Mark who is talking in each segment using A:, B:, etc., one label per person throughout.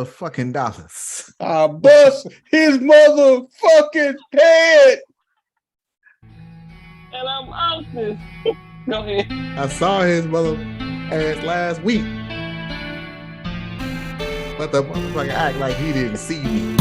A: fucking dollars.
B: I bust his motherfucking head.
C: And I'm off this. Go ahead.
A: I saw his mother ass last week. But the motherfucker act like he didn't see me.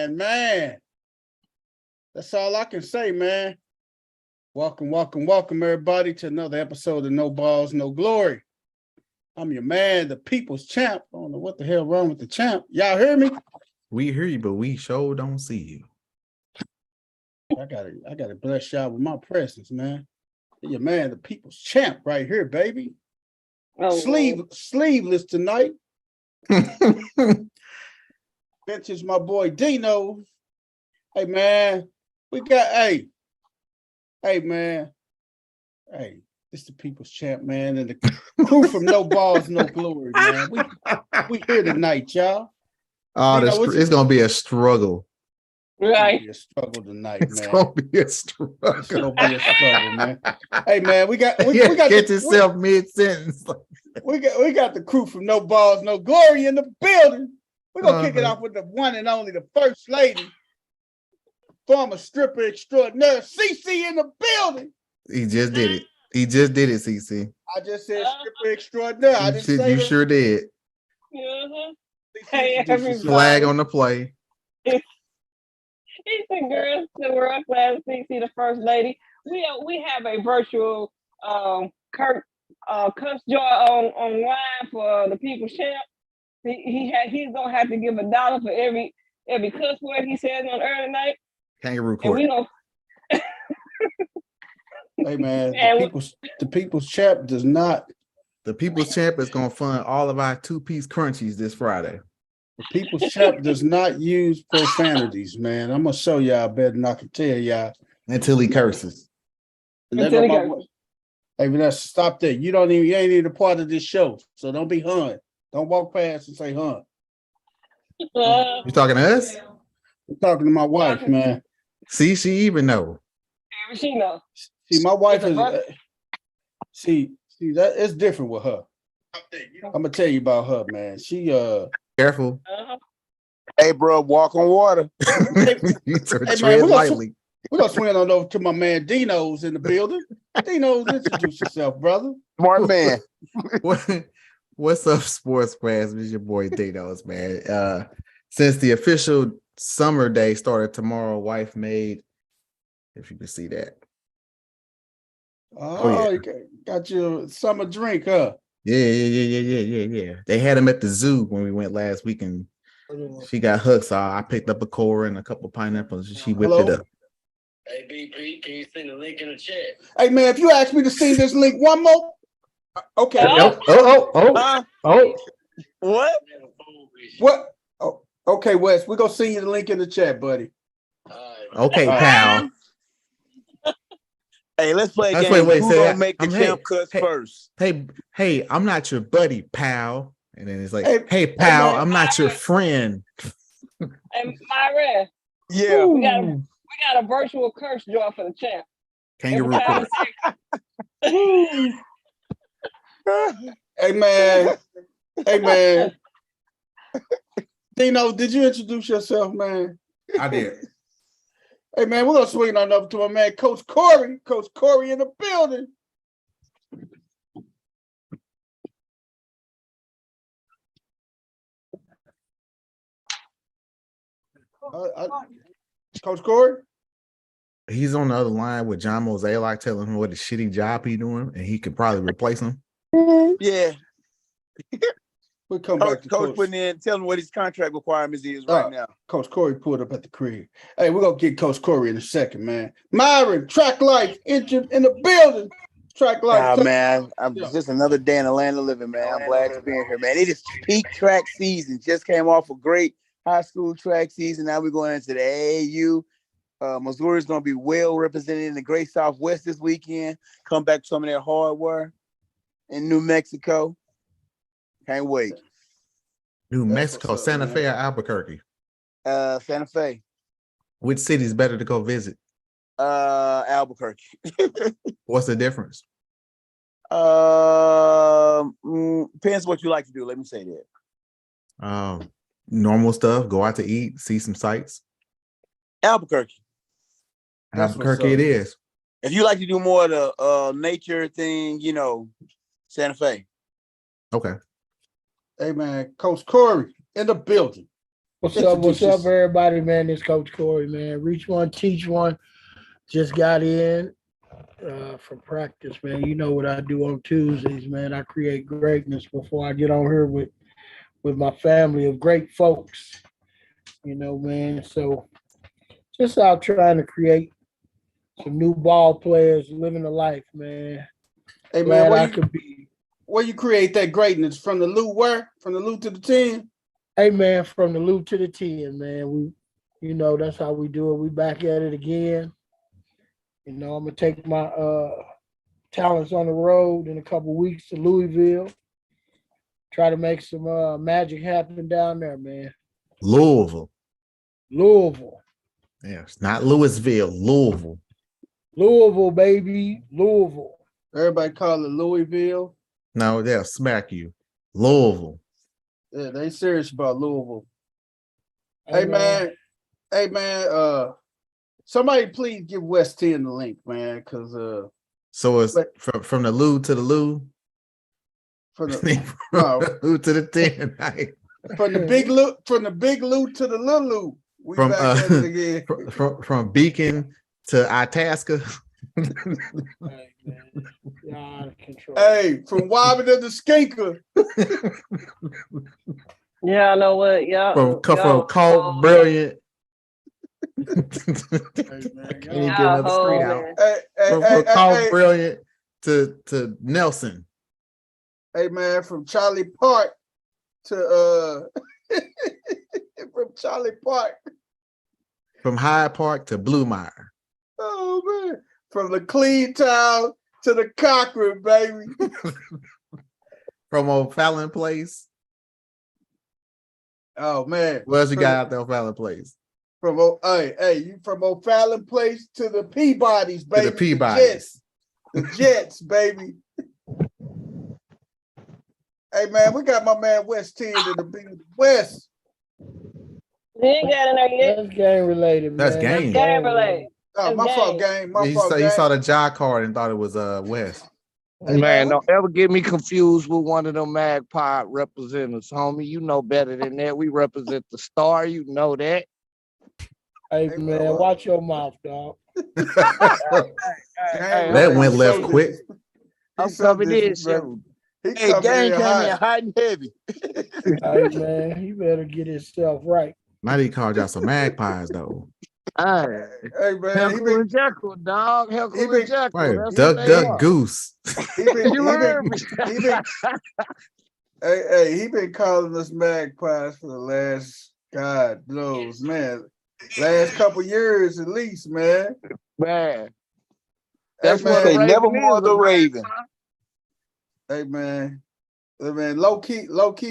B: Man. That's all I can say, man. Welcome, everybody, to another episode of No Balls, No Glory. I'm your man, the people's champ. I don't know what the hell wrong with the champ. Y'all hear me?
A: We hear you, but we sure don't see you.
B: I gotta bless y'all with my presence, man. Your man, the people's champ, right here, baby.
C: Oh,
B: Sleeveless tonight. Bench is my boy Dino. Hey man, we got hey man. Hey, it's the people's champ, man, and the crew from No Balls, No Glory, man. We here tonight, y'all.
A: Oh, it's gonna be a struggle.
C: right.
B: It's gonna be a struggle tonight,
A: It's
B: man.
A: gonna be a struggle.
B: It's gonna be a struggle, man. Hey man, we got
A: get yourself mid-sentence.
B: We got the crew from No Balls, No Glory in the building. We're gonna kick it off with the one and only, the first lady, former stripper extraordinaire, CC in the building.
A: He just did it. CC.
B: I just said stripper extraordinaire. I didn't say
A: you sure did.
C: Mm-hmm.
B: CC,
C: Hey, everybody.
A: Flag on the play.
C: He's the girls, the world class CC, the first lady. We have a virtual cuss joy online for the people's champ. He's gonna have to give $1 for every cuss word he says on early night.
A: Kangaroo
C: And
A: court.
C: we know.
B: Hey man, the people's champ does not.
A: The people's champ is gonna fund all of our 2-piece crunchies this Friday.
B: The people's champ does not use profanities, man. I'm gonna show y'all better than I can tell y'all.
A: Until he curses.
B: Hey, Vanessa, stop that. You ain't even a part of this show, so don't be hun. Don't walk past and say hun.
A: You talking to us?
B: I'm talking to my wife, man.
A: See, she even know.
C: She knows.
B: See, my wife is. See, that it's different with her. I'm gonna tell you about her, man. She
A: Careful.
D: Hey, bro, walk on water.
A: You tread lightly.
B: We're gonna swing on over to my man Dino's in the building. Dino's, introduce yourself, brother.
D: Smart man.
A: What's up, sports fans? It's your boy Dino's, man. Since the official summer day started tomorrow, wife made, if you can see that.
B: Oh, yeah. You got your summer drink, huh?
A: Yeah. They had him at the zoo when we went last week, and she got hooked. So I picked up a core and a couple pineapples, and she whipped it up.
E: Hey, BP, can you send the link in the chat?
B: Hey, man, if you ask me to see this link one more, okay.
D: What?
B: What? Oh, okay, Wes, we're gonna send you the link in the chat, buddy.
A: Okay, pal.
D: Hey, let's play a game.
A: Wait,
D: Who's gonna make the champ cuss first?
A: Hey, I'm not your buddy, pal. And then it's like, hey pal,
B: man,
A: I'm not your friend.
C: And Myra,
D: Yeah.
C: we got a virtual curse joy for the champ.
A: Kangaroo court.
B: Hey man. Dino, did you introduce yourself, man?
A: I did.
B: Hey man, we're gonna swing on up to my man, Coach Corey. Coach Corey in the building. Coach Corey?
A: He's on the other line with John Mosaic telling him what a shitty job he's doing, and he could probably replace him.
D: Yeah.
B: We'll come back to
D: Coach putting in, tell him what his contract requirements is right now.
B: Coach Corey pulled up at the crib. Hey, we're gonna get Coach Corey in a second, man. Myron, Track Life, in the building. Track Life.
D: Man, I'm just another day in Atlanta living, man. I'm glad to be here, man. It is peak track season. Just came off a great high school track season. Now we're going into the AAU. Missouri is going to be well represented in the Great Southwest this weekend. Come back to some of their hardware in New Mexico. Can't wait.
A: New Mexico, Santa Fe or Albuquerque?
D: Santa Fe.
A: Which city is better to go visit?
D: Albuquerque.
A: What's the difference?
D: Depends what you like to do. Let me say that.
A: Normal stuff. Go out to eat, see some sights.
D: Albuquerque.
A: Albuquerque it is.
D: If you like to do more of the nature thing, Santa Fe.
A: Okay.
B: Hey man, Coach Corey in the building.
F: What's up, everybody, man? It's Coach Corey, man. Reach one, teach one. Just got in from practice, man. You know what I do on Tuesdays, man. I create greatness before I get on here with my family of great folks. Man. So just out trying to create some new ball players living a life, man.
B: Hey man, where you create that greatness? From the Lou where? From the Lou to the 10?
F: Hey man, from the Lou to the 10, man. That's how we do it. We back at it again. I'm gonna take my talents on the road in a couple weeks to Louisville. Try to make some magic happen down there, man.
A: Louisville.
F: Yeah,
A: it's not Louisville, Louisville.
F: Louisville, baby. Louisville.
B: Everybody call it Louisville.
A: No, they'll smack you. Louisville.
B: Yeah, they serious about Louisville. Hey man, somebody please give West 10 the link, man, because
A: so it's from the Lou to the Lou.
B: From the
A: Lou to the 10. Right?
B: From the big Lou to the little Lou. We back at it again.
A: From Beacon to Itasca.
B: Hey, from Wobbin to the Skinker.
C: Yeah, I know what. Yeah.
A: From Cold Brilliant. Can't even get another street out. From Cold Brilliant to Nelson.
B: Hey man, from Charlie Park to from Charlie Park.
A: From Hyde Park to Blue Mire.
B: Oh man. From the Clean Town to the Cochrane, baby.
A: From O'Fallon Place.
B: Oh man.
A: What else you got out there, O'Fallon Place?
B: From you from O'Fallon Place to the Peabodys, baby.
A: To the Peabodys.
B: The Jets, baby. Hey man, we got my man West 10 to the West.
C: He ain't got in there yet.
F: That's game related, man.
A: That's game.
C: Game related.
B: Oh, my fault, game.
A: He saw the job card and thought it was West.
B: Hey,
G: man, don't ever get me confused with one of them Magpie representatives, homie. You know better than that. We represent the Star. You know that.
F: Hey man, watch your mouth, dog.
A: That went left quick.
G: I'm coming in, shoot. Hey, gang came in hot and heavy.
F: Hey man, he better get himself right.
A: Might he called y'all some magpies though.
G: Hey
B: man,
G: Heckle and Jekyll, dog. Heckle and Jekyll.
A: Right. Duck, goose.
B: He been calling us magpies for the last, God knows, man. Last couple years at least, man.
G: Man.
D: That's what they never more the Raven.
B: Hey man. Low key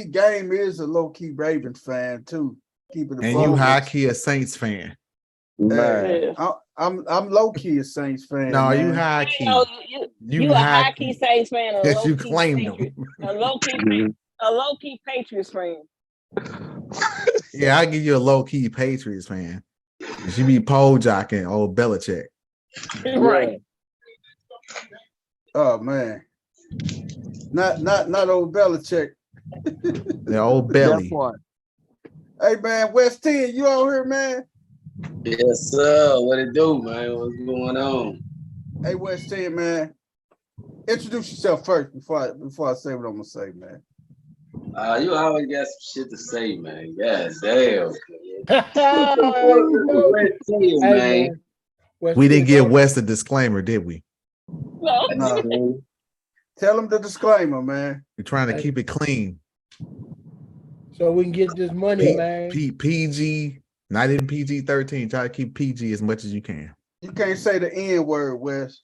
B: game is a low key Ravens fan too. Keeping the
A: and you high key a Saints fan.
B: Hey, I'm low key a Saints fan.
A: No,
B: man.
A: you high key.
C: You a high key Saints fan.
A: Yes, you claimed them.
C: A low key Patriots fan.
A: Yeah, I give you a low key Patriots fan. You be pole jocking old Belichick.
C: Right.
B: Oh man. Not old Belichick.
A: The old belly.
B: Hey man, West 10, you out here, man?
E: Yes, sir. What it do, man? What's going on?
B: Hey, West 10, man. Introduce yourself first before I say what I'm gonna say, man.
E: You always got some shit to say, man. God damn.
F: Hey,
E: Man.
F: man.
A: We didn't give Wes a disclaimer, did we?
C: No.
B: No. Tell him the disclaimer, man.
A: We're trying to keep it clean.
F: So we can get this money, man.
A: PG, not even PG-13. Try to keep PG as much as you can.
B: You can't say the N word, Wes.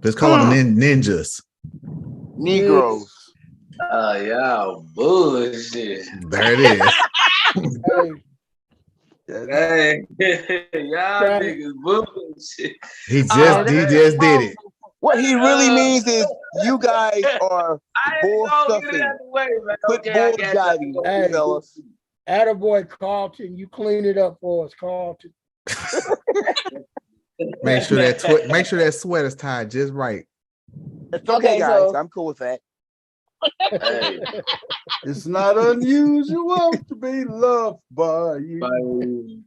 A: Just call them ninjas.
D: Negroes.
E: Y'all bullshit.
A: There it is.
F: Hey,
E: Y'all niggas bullshit.
A: He just did it.
D: What he really means is you guys are bull stuffing. Quit bull jiving, fellas.
F: Attaboy, Carlton. You clean it up for us, Carlton.
A: Make sure that sweater's tied just right.
D: It's okay, guys. I'm cool with that.
E: Hey.
B: It's not unusual to be loved by you.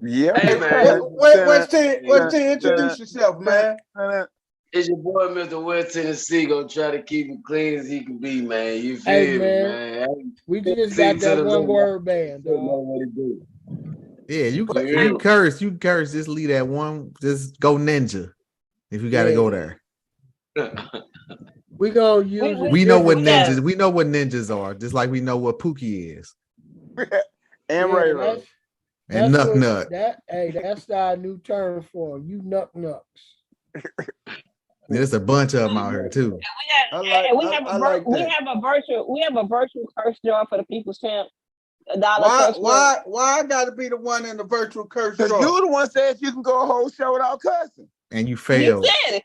D: Yeah.
E: Hey, man.
B: What's to introduce yourself, man?
E: It's your boy, Mr. West Tennessee, gonna try to keep it clean as he can be, man. You feel me, man?
F: We just got that one word band, dog.
A: Yeah, you curse. Just leave that one. Just go ninja if you got to go there.
F: We gonna use it.
A: We know what ninjas. We know what ninjas are. Just like we know what Pookie is.
D: And Ray.
A: And Nuck Nut.
F: That's our new term for him. You Nuck Nucks.
A: There's a bunch of them out here too.
C: We have a virtual curse jar for the People's Champ.
B: Why I gotta be the one in the virtual curse jar?
D: Because you the one said you can go a whole show without cussing.
A: And you failed.
C: You said it.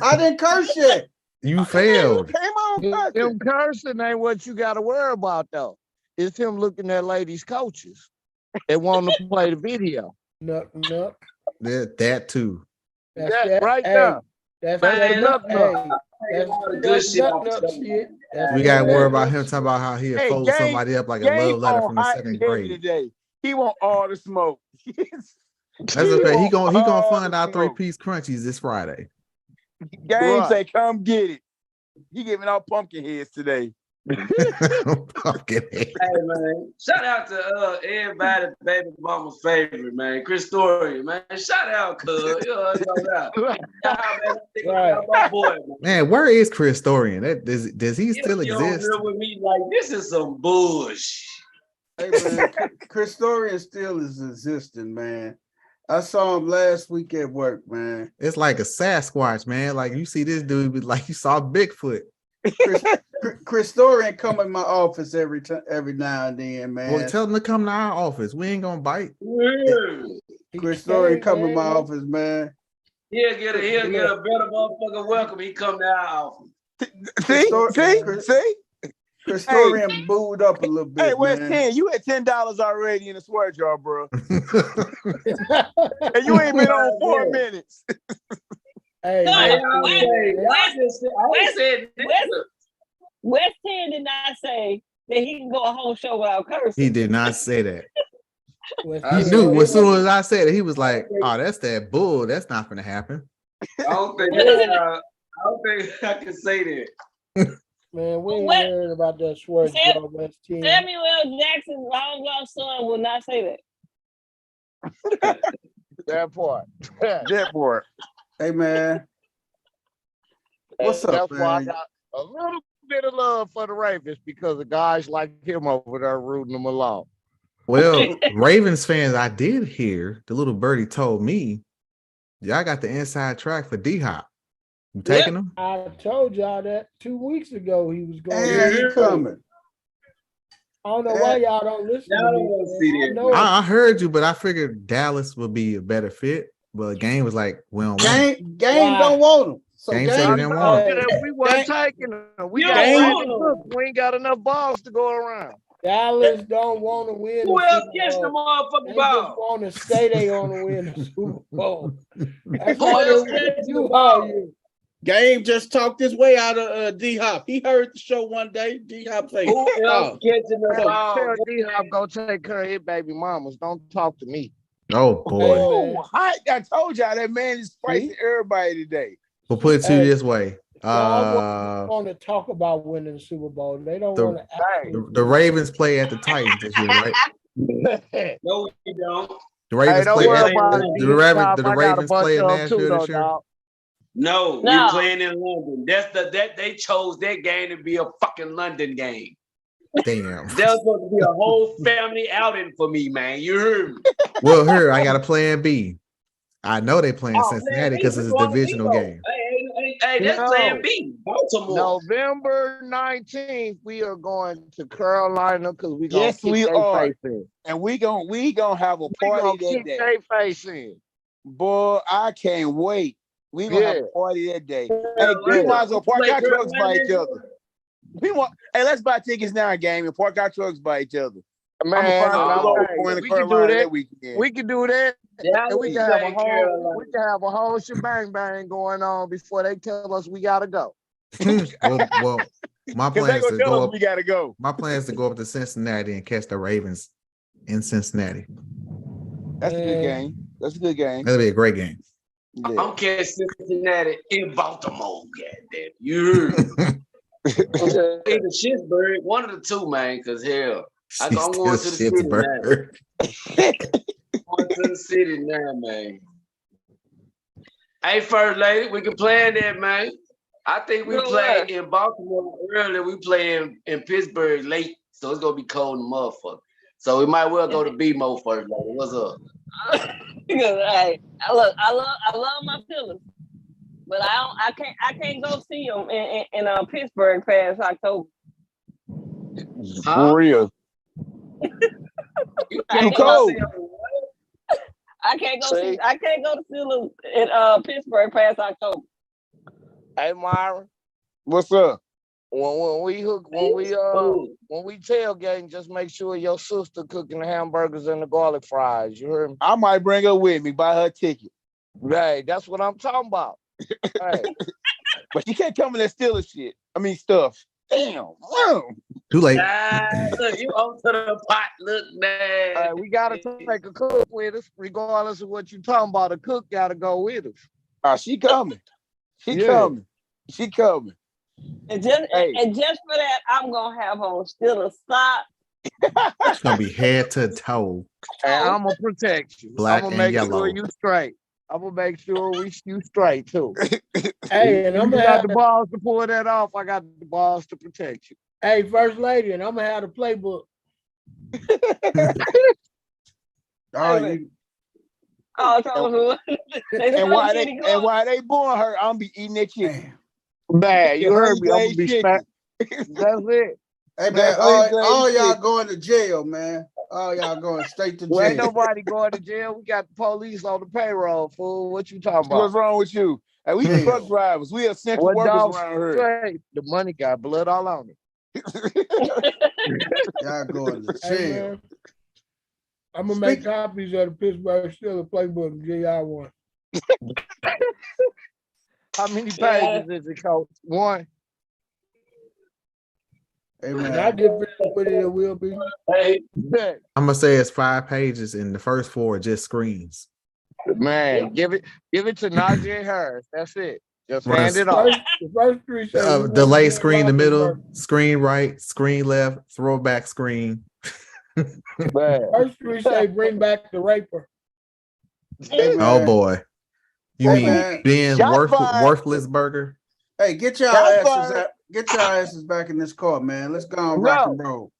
B: I didn't curse yet.
A: You failed.
D: Came on,
G: him cursing ain't what you got to worry about though. It's him looking at ladies' coaches that want to play the video.
F: Nuck.
A: That too.
G: That's right there.
F: That's
G: Nuck.
A: We got to worry about him talking about how he'll fold somebody up like a love letter from the second grade.
D: Today. He want all the smoke.
A: That's okay. He gonna find out 3-piece crunchies this Friday.
D: Game say, come get it. He giving out pumpkin heads today.
A: Pumpkin head.
E: Hey man, shout out to everybody, baby mama's favorite man, Chris Story, man. Shout out, cuz.
A: Man, where is Chris Storian? Does he still exist?
E: With me like this is some bullshit.
B: Hey man, Chris Storian still is existing, man. I saw him last week at work, man.
A: It's like a Sasquatch, man. Like you see this dude, like you saw Bigfoot.
B: Chris Storian come in my office every now and then, man.
A: Well, tell him to come to our office. We ain't gonna bite.
B: Chris Storian come in my office, man.
E: He'll get a better motherfucker welcome. He come to our office.
B: See? Chris Storian booed up a little bit.
D: Hey, where's
B: man.
D: 10? You had $10 already in the swear jar, bro. And you ain't been on 4 minutes.
C: Hey, West 10 did not say that he can go a whole show without cursing.
A: He did not say that. He knew as soon as I said it, he was like, "Oh, that's that bull. That's not gonna happen."
E: I don't think I can say that.
F: Man, we ain't heard about that swear jar, West 10.
C: Samuel L. Jackson's long-lost son will not say that.
G: That part.
D: That part.
B: Hey man, what's up,
G: That's
B: man?
G: why I got a little bit of love for the Ravens because of guys like him over there rooting them along.
A: Well, Ravens fans, I did hear the little birdie told me, y'all got the inside track for D-Hop. You taking him?
F: I told y'all that 2 weeks ago he was going.
B: And he coming.
F: I don't know why y'all don't listen to me.
A: I heard you, but I figured Dallas would be a better fit. But Game was like, we don't want him.
B: Game don't want him. So
A: Game said he didn't want him.
G: We weren't taking him. We ain't got enough balls to go around.
F: Dallas don't want to win.
E: Who else gets the motherfucking ball?
F: They just want to say they want to win the Super Bowl. That's
E: Who
F: why
E: else
F: they
E: gets the
F: do
E: ball?
F: all you.
B: Game just talked his way out of D-Hop. He heard the show one day. D-Hop say,
E: Who else catching the ball?
G: Tell D-Hop go take care of his baby mamas. Don't talk to me.
A: Oh boy.
D: I told y'all that man is pricing everybody today.
A: We'll put it to you this way.
F: Want to talk about winning the Super Bowl. They don't
A: The-
F: want to.
G: Hey,
A: the Ravens play at the Titans this year, right?
E: No, we don't.
A: The Ravens
G: don't
A: play
G: worry
A: at
G: about it.
A: the Ravens.
G: Dog,
A: The
G: I got a
A: Ravens
G: bunch
A: play at
G: of them too,
A: Nashville
G: though,
A: this year.
G: dog.
E: No,
C: No.
E: we playing in London. That they chose that game to be a fucking London game.
A: Damn.
E: That was supposed to be a whole family outing for me, man. You heard me?
A: Well, here I got a plan B. I know they playing
E: Oh,
A: Cincinnati
E: man,
A: because
E: we
A: it's a
E: going to
A: divisional
E: Leo.
A: game.
E: Hey, that's
G: No.
E: plan B. Baltimore.
G: November 19th, we are going to Carolina because we gonna
D: Yes,
G: kick
D: we
G: their
D: are.
G: face in.
D: And we gonna have a
G: We gonna
D: party that
G: kick
D: day.
G: their face in.
D: Boy, I can't wait. We gonna have
G: Yeah.
D: a party that day. Hey, we
G: Yeah.
D: might as well park
E: Play
D: our trucks by
E: Carolina
D: each other. Hey, let's buy tickets now, game, and park our trucks by each other. I'm gonna
G: Man,
D: find
E: I'm
D: a local
G: hey,
D: going to
G: we can do
D: Carolina
G: that.
D: that weekend.
G: We can do that.
E: Yeah,
G: And we can have a whole shebang bang going on before they tell us we gotta go.
A: well, my
D: Because
A: plan
D: they
A: is
D: gonna
A: to
D: tell
A: go
D: us
A: up.
D: we gotta go.
A: My plan is to go up to Cincinnati and catch the Ravens in Cincinnati.
D: That's a good game. That's a good game.
A: That'll be a great game.
D: Yeah.
E: I'm catching Cincinnati in Baltimore. Goddamn, you heard? Either Shittsburg, one of the two, man. Because hell, I'm going to the city now. Going to the city now, man. Hey, first lady, we can plan that, man. I think we
C: Go
E: play
C: where?
E: in Baltimore early. We play in Pittsburgh late, so it's gonna be cold in the motherfucker. So we might well go to BMO first, lady. What's up?
C: Because hey, I love my Steelers, but I can't go see them in Pittsburgh past October.
E: Huh?
D: For real.
E: You
C: I
E: can't
C: can't
E: go
D: cold.
E: see them.
C: I can't go
G: See?
C: see. I can't go to Steelers in Pittsburgh past October.
G: Hey, Myron,
D: What's up?
G: when we tailgating, just make sure your sister cooking the hamburgers and the garlic fries. You heard me?
D: I might bring her with me, buy her a ticket.
G: Hey, that's what I'm talking about. Hey,
D: But she can't come in that Steelers shit. I mean stuff. Damn. Wow.
A: Too late.
E: Look, you on to the pot. Look, man.
G: hey, we gotta take a cook with us, regardless of what you talking about. A cook gotta go with us.
D: Oh, she coming. She
G: Yeah.
D: coming. She coming.
C: And just
D: Hey.
C: and just for that, I'm gonna have on Steelers socks.
A: It's gonna be head to toe.
G: And I'm gonna protect you.
A: Black
G: I'm gonna
A: and
G: make
A: yellow.
G: sure you straight. I'm gonna make sure you straight too.
F: Hey, and
G: You
F: I'm gonna
G: got
F: have
G: the balls to pull that off. I got the balls to protect you.
F: hey, first lady, and I'm gonna have the playbook.
B: Oh, you,
C: Oh, so
D: and while they booing her, I'm be eating that chicken.
B: man.
G: Man, you
D: The
G: heard
D: honey
G: me. I'm gonna
D: glazed
G: be
D: chicken.
G: smack. That's it.
B: Hey man,
D: Man,
B: all
D: honey
B: y'all
D: glazed
B: going to jail, man. All y'all going straight to
G: Well, ain't
B: jail.
G: nobody going to jail. We got the police on the payroll, fool. What you talking
D: What's
G: about?
D: wrong with you? Hey, we
B: Jail.
D: truck drivers. We essential
G: What
D: workers
G: dog
D: around here.
G: say? The money got blood all on it.
B: Y'all going to
F: Hey,
B: jail.
F: man, I'm gonna make copies of the Pittsburgh Steelers playbook and give y'all one.
G: How many pages is it, Coach? One.
B: Hey
F: And I
B: man.
F: get finished with it, it will be.
E: Hey,
G: Yeah.
A: I'm gonna say it's 5 pages, and the first 4 are just screens.
G: Man, give it to Najee Harris. That's it. Just
A: Right.
G: hand it off.
F: The first three say we want
A: Delay
F: Ben
A: screen the middle,
F: Roethlisberger.
A: screen right, screen left, throwback screen.
G: Man.
F: First three say bring back the raper.
B: Hey man.
A: Oh boy, you
B: Hey,
A: mean
B: man.
A: Ben
D: Shot fired.
A: worthless burger?
B: Hey, get your
D: Shots
B: asses
D: fired.
B: get your asses back in this car, man. Let's go on
G: No.
B: rock and roll.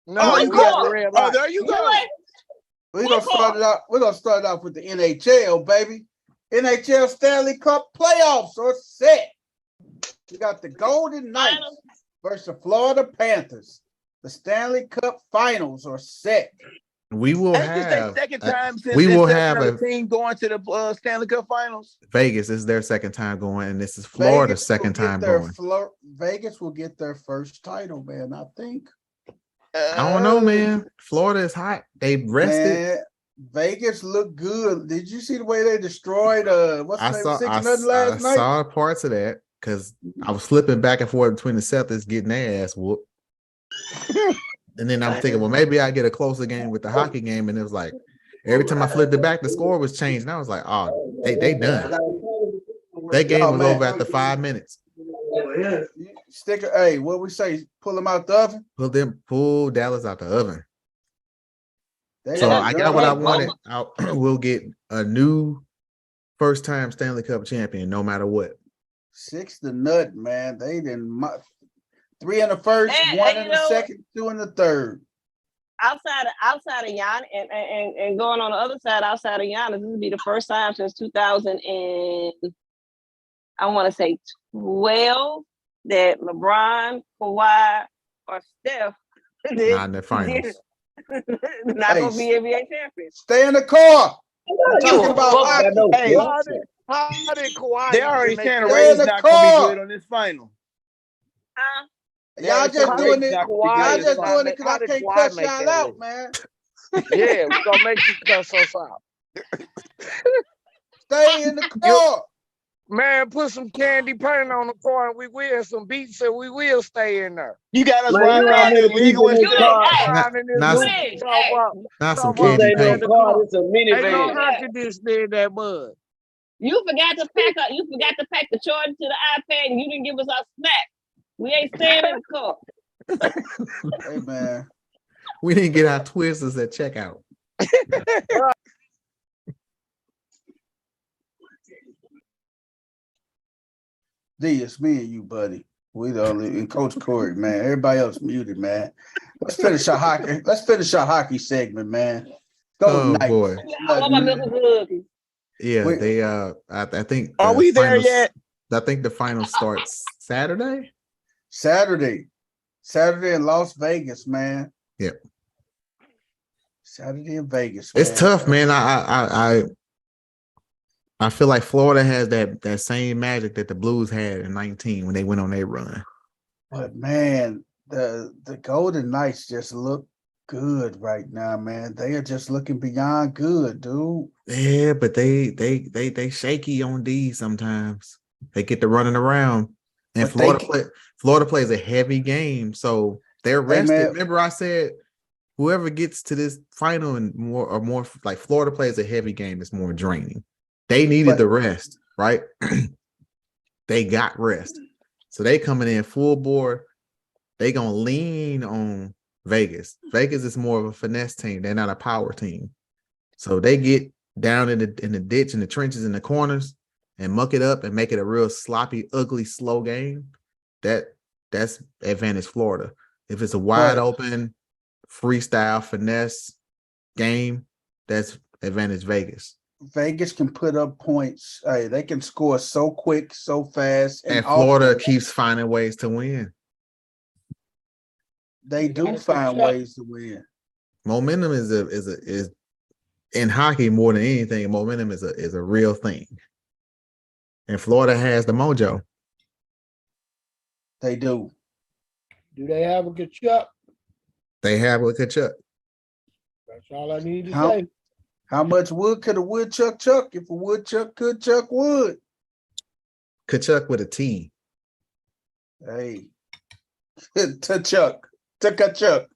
G: No,
D: you
G: we got
D: go.
G: the red
D: Oh,
G: light.
D: there you go.
B: We're gonna start it off with the NHL, baby. NHL Stanley Cup playoffs are set. We got the Golden Knights versus the Florida Panthers. The Stanley Cup finals are set.
A: We will
D: Ain't this their
A: have
D: second time since
A: we will
D: since
A: have
D: another
A: a
D: team going to the Stanley Cup Finals.
A: Vegas. This is their second time going, and this is Florida's
B: Vegas
A: second
B: will get
A: time
B: their
A: going.
B: Vegas will get their first title, man. I think.
A: I don't know, man. Florida is hot. They rested.
B: Man, Vegas looked good. Did you see the way they destroyed what's
A: I
B: the name?
A: saw
B: 6-0
A: I
B: last night?
A: saw parts of that because I was flipping back and forth between the Celtics getting their ass whooped. And then I'm thinking, well, maybe I get a closer game with the hockey game. And it was like every time I flipped it back, the score was changed. And I was like, oh, they done. That game
B: Oh,
A: was
B: man.
A: over after 5 minutes.
B: Stick. Hey, what we say? Pull them out the oven.
A: Pull Dallas out the oven.
B: They
A: So
B: got
A: I got
B: done.
A: what I wanted. We'll get a new first-time Stanley Cup champion, no matter what.
B: 6 to nut, man. They didn't 3 in the first,
C: And
B: 1
C: you
B: in the
C: know,
B: second, 2 in the third.
C: outside of Giannis and going on the other side, outside of Giannis, this will be the first time since 2000 and I want to say 12 that LeBron, Kawhi, or Steph
A: Not in the finals.
C: not gonna be NBA champions.
B: Stay in the car.
E: We're
B: talking about hockey.
G: Hey, how did Kawhi
D: They already
G: make
D: saying
G: that?
B: Stay in
D: Ray's
B: the
D: not gonna be
B: car.
D: good on this final.
C: Huh?
B: Y'all just doing it.
G: Kawhi
B: Y'all
G: is
B: just
G: not
B: doing it
G: make-
B: because
G: how
B: I
G: did
B: can't
G: Kawhi
B: cuss
G: make
B: y'all
G: that
B: out,
G: list?
B: man.
G: Yeah, we're gonna make you cuss us out.
B: Stay in the car.
G: Man, put some candy paint on the car and we will, some beats and we will stay in there.
D: You got us
E: Man,
D: riding
E: you know how
D: around
E: many
D: illegal
E: people
D: and
E: in
C: You
E: this
D: stuff.
E: car?
G: Riding in this
A: Not
G: loop,
A: some-
C: hey,
G: talk about-
A: Not some
G: talk
E: This
G: about
A: candy
E: ain't no
A: paint.
G: the
E: car.
G: car.
E: This a
G: Ain't no
E: minivan.
G: hockey disc in that mud.
C: you forgot to pack the charger to the iPad and you didn't give us our snack. We ain't staying in the car.
B: Hey, man.
A: We didn't get our twisters at checkout.
B: D, it's me and you, buddy. We the only and Coach Corey, man. Everybody else muted, man. Let's finish our hockey. Let's finish our hockey segment, man. Go
A: Oh
B: Knights.
A: boy.
C: I want my milk cookies.
A: Yeah,
B: Wait.
A: they I think
D: Are
A: the
D: we there
A: finals-
D: yet?
A: I think the final starts Saturday.
B: Saturday in Las Vegas, man.
A: Yep.
B: Saturday in Vegas, man.
A: It's tough, man. I feel like Florida has that same magic that the Blues had in 19 when they went on their run.
B: But man, the Golden Knights just look good right now, man. They are just looking beyond good, dude.
A: Yeah, but they shaky on D sometimes. They get to running around, and
B: But
A: Florida plays a heavy game, so they're rested.
B: man.
A: Remember, I said whoever gets to this final and more like Florida plays a heavy game, it's more draining. They needed the rest, right? They got rest, so they coming in full bore. They gonna lean on Vegas. Vegas is more of a finesse team. They're not a power team, so they get down in the ditch, in the trenches, in the corners, and muck it up and make it a real sloppy, ugly, slow game. That's advantage Florida. If it's a wide open, freestyle, finesse game, that's advantage Vegas.
B: Vegas can put up points. Hey, they can score so quick, so fast,
A: And Florida
B: often.
A: keeps finding ways to win.
B: They do find ways to win.
A: Momentum is in hockey more than anything. Momentum is a real thing, and Florida has the mojo.
B: They do.
F: Do they have a good shot?
A: They have a good chuck.
F: That's all I need to
B: How-
F: say.
B: How much wood could a woodchuck chuck if a woodchuck could chuck wood?
A: Kachuk with a T.
B: Hey, to chuck, to Kachuk.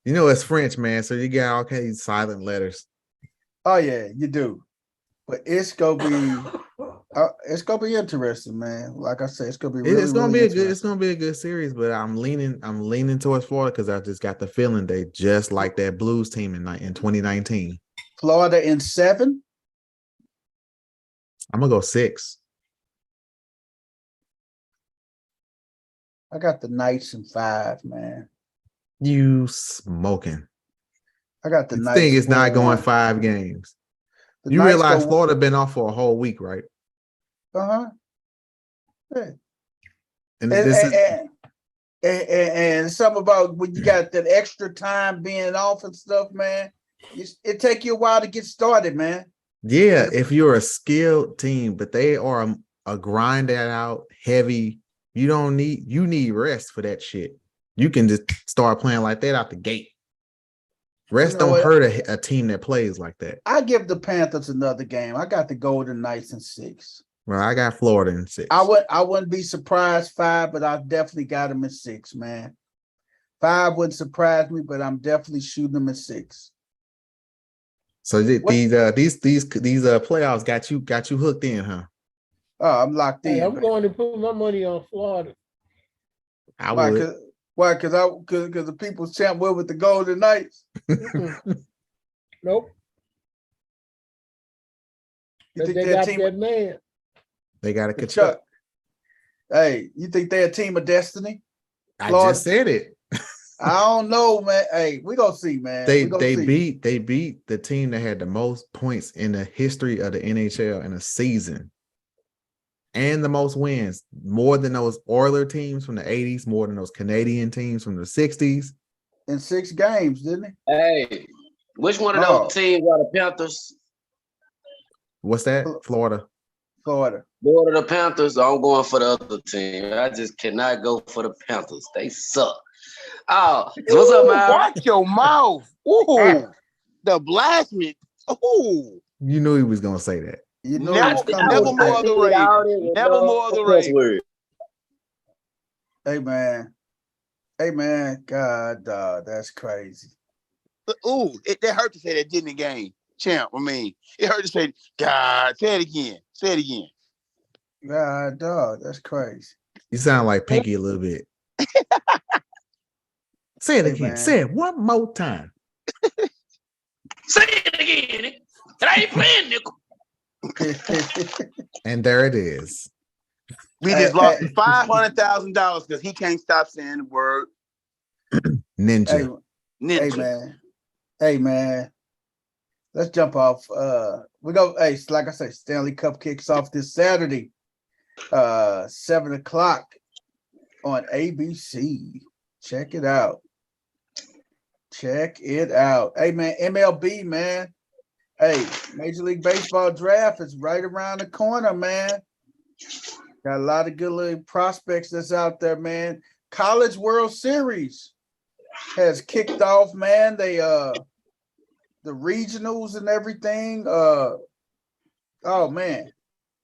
A: You know it's French, man. So you got all kinds of silent letters.
B: Oh yeah, you do. But it's gonna be interesting, man. Like I said, it's gonna be really,
A: It's gonna
B: really
A: be
B: interesting.
A: it's gonna be a good series, but I'm leaning towards Florida because I just got the feeling they just like that Blues team in 2019.
B: Florida in 7.
A: I'm gonna go 6.
B: I got the Knights in 5, man.
A: You smoking?
B: I got the
A: This
B: Knights.
A: thing is not going
B: 4-1.
A: 5 games.
B: The
A: You
B: Knights
A: realize
B: go-
A: Florida been off for a whole week, right?
B: Yeah.
A: And
B: And,
A: this is
B: and something about when you got that extra time being off and stuff, man. It take you a while to get started, man.
A: yeah. If you're a skilled team, but they are a grind that out heavy. You need rest for that shit. You can just start playing like that out the gate. Rest
B: You know
A: don't
B: what?
A: hurt a team that plays like that.
B: I give the Panthers another game. I got the Golden Knights in 6.
A: Well, I got Florida in 6.
B: I wouldn't be surprised 5, but I definitely got them in 6, man. 5 wouldn't surprise me, but I'm definitely shooting them in 6.
A: So these playoffs got you hooked in, huh?
B: Oh, I'm locked in.
F: Hey, I'm
B: baby.
F: going to put my money on Florida.
A: I
B: Why?
A: would.
B: Why? Because the people's champ went with the Golden Knights.
F: Nope.
B: You think
F: They
B: they're a
F: got
B: team?
F: that man.
A: They got to catch up.
B: Hey, you think they're a team of destiny?
A: I
B: Florida?
A: just said it.
B: I don't know, man. Hey, we gonna see, man.
A: They
B: we gonna see.
A: beat the team that had the most points in the history of the NHL in a season. And the most wins, more than those Oiler teams from the 80s, more than those Canadian teams from the 60s.
B: In 6 games, didn't he?
E: Hey, which one of those teams are the Panthers?
A: What's that? Florida.
B: Florida.
E: Florida the Panthers. I'm going for the other team. I just cannot go for the Panthers. They suck. Oh, what's up, man?
D: Watch your mouth. Ooh, the blasphemy. Ooh.
A: You knew he was gonna say that.
B: You know,
D: Never more of the Ravens. Never more of the Ravens.
B: Hey, man. God, that's crazy.
D: Ooh, it hurt to say that, didn't it, game? Champ, I mean, it hurt to say, God, say it again. Say it again.
B: God, dog, that's crazy.
A: You sound like Pinky a little bit. Say it again.
B: Man.
A: Say it one more time.
E: Say it again. I ain't playing, nickel.
A: And there it is.
D: We just lost $500,000 because he can't stop saying the word
A: Ninja.
D: ninja.
B: Hey, man. Let's jump off. We go. Hey, like I say, Stanley Cup kicks off this Saturday, 7:00 on ABC. Check it out. Hey, man, MLB, man. Hey, Major League Baseball draft is right around the corner, man. Got a lot of good little prospects that's out there, man. College World Series has kicked off, man. They the regionals and everything. Oh man.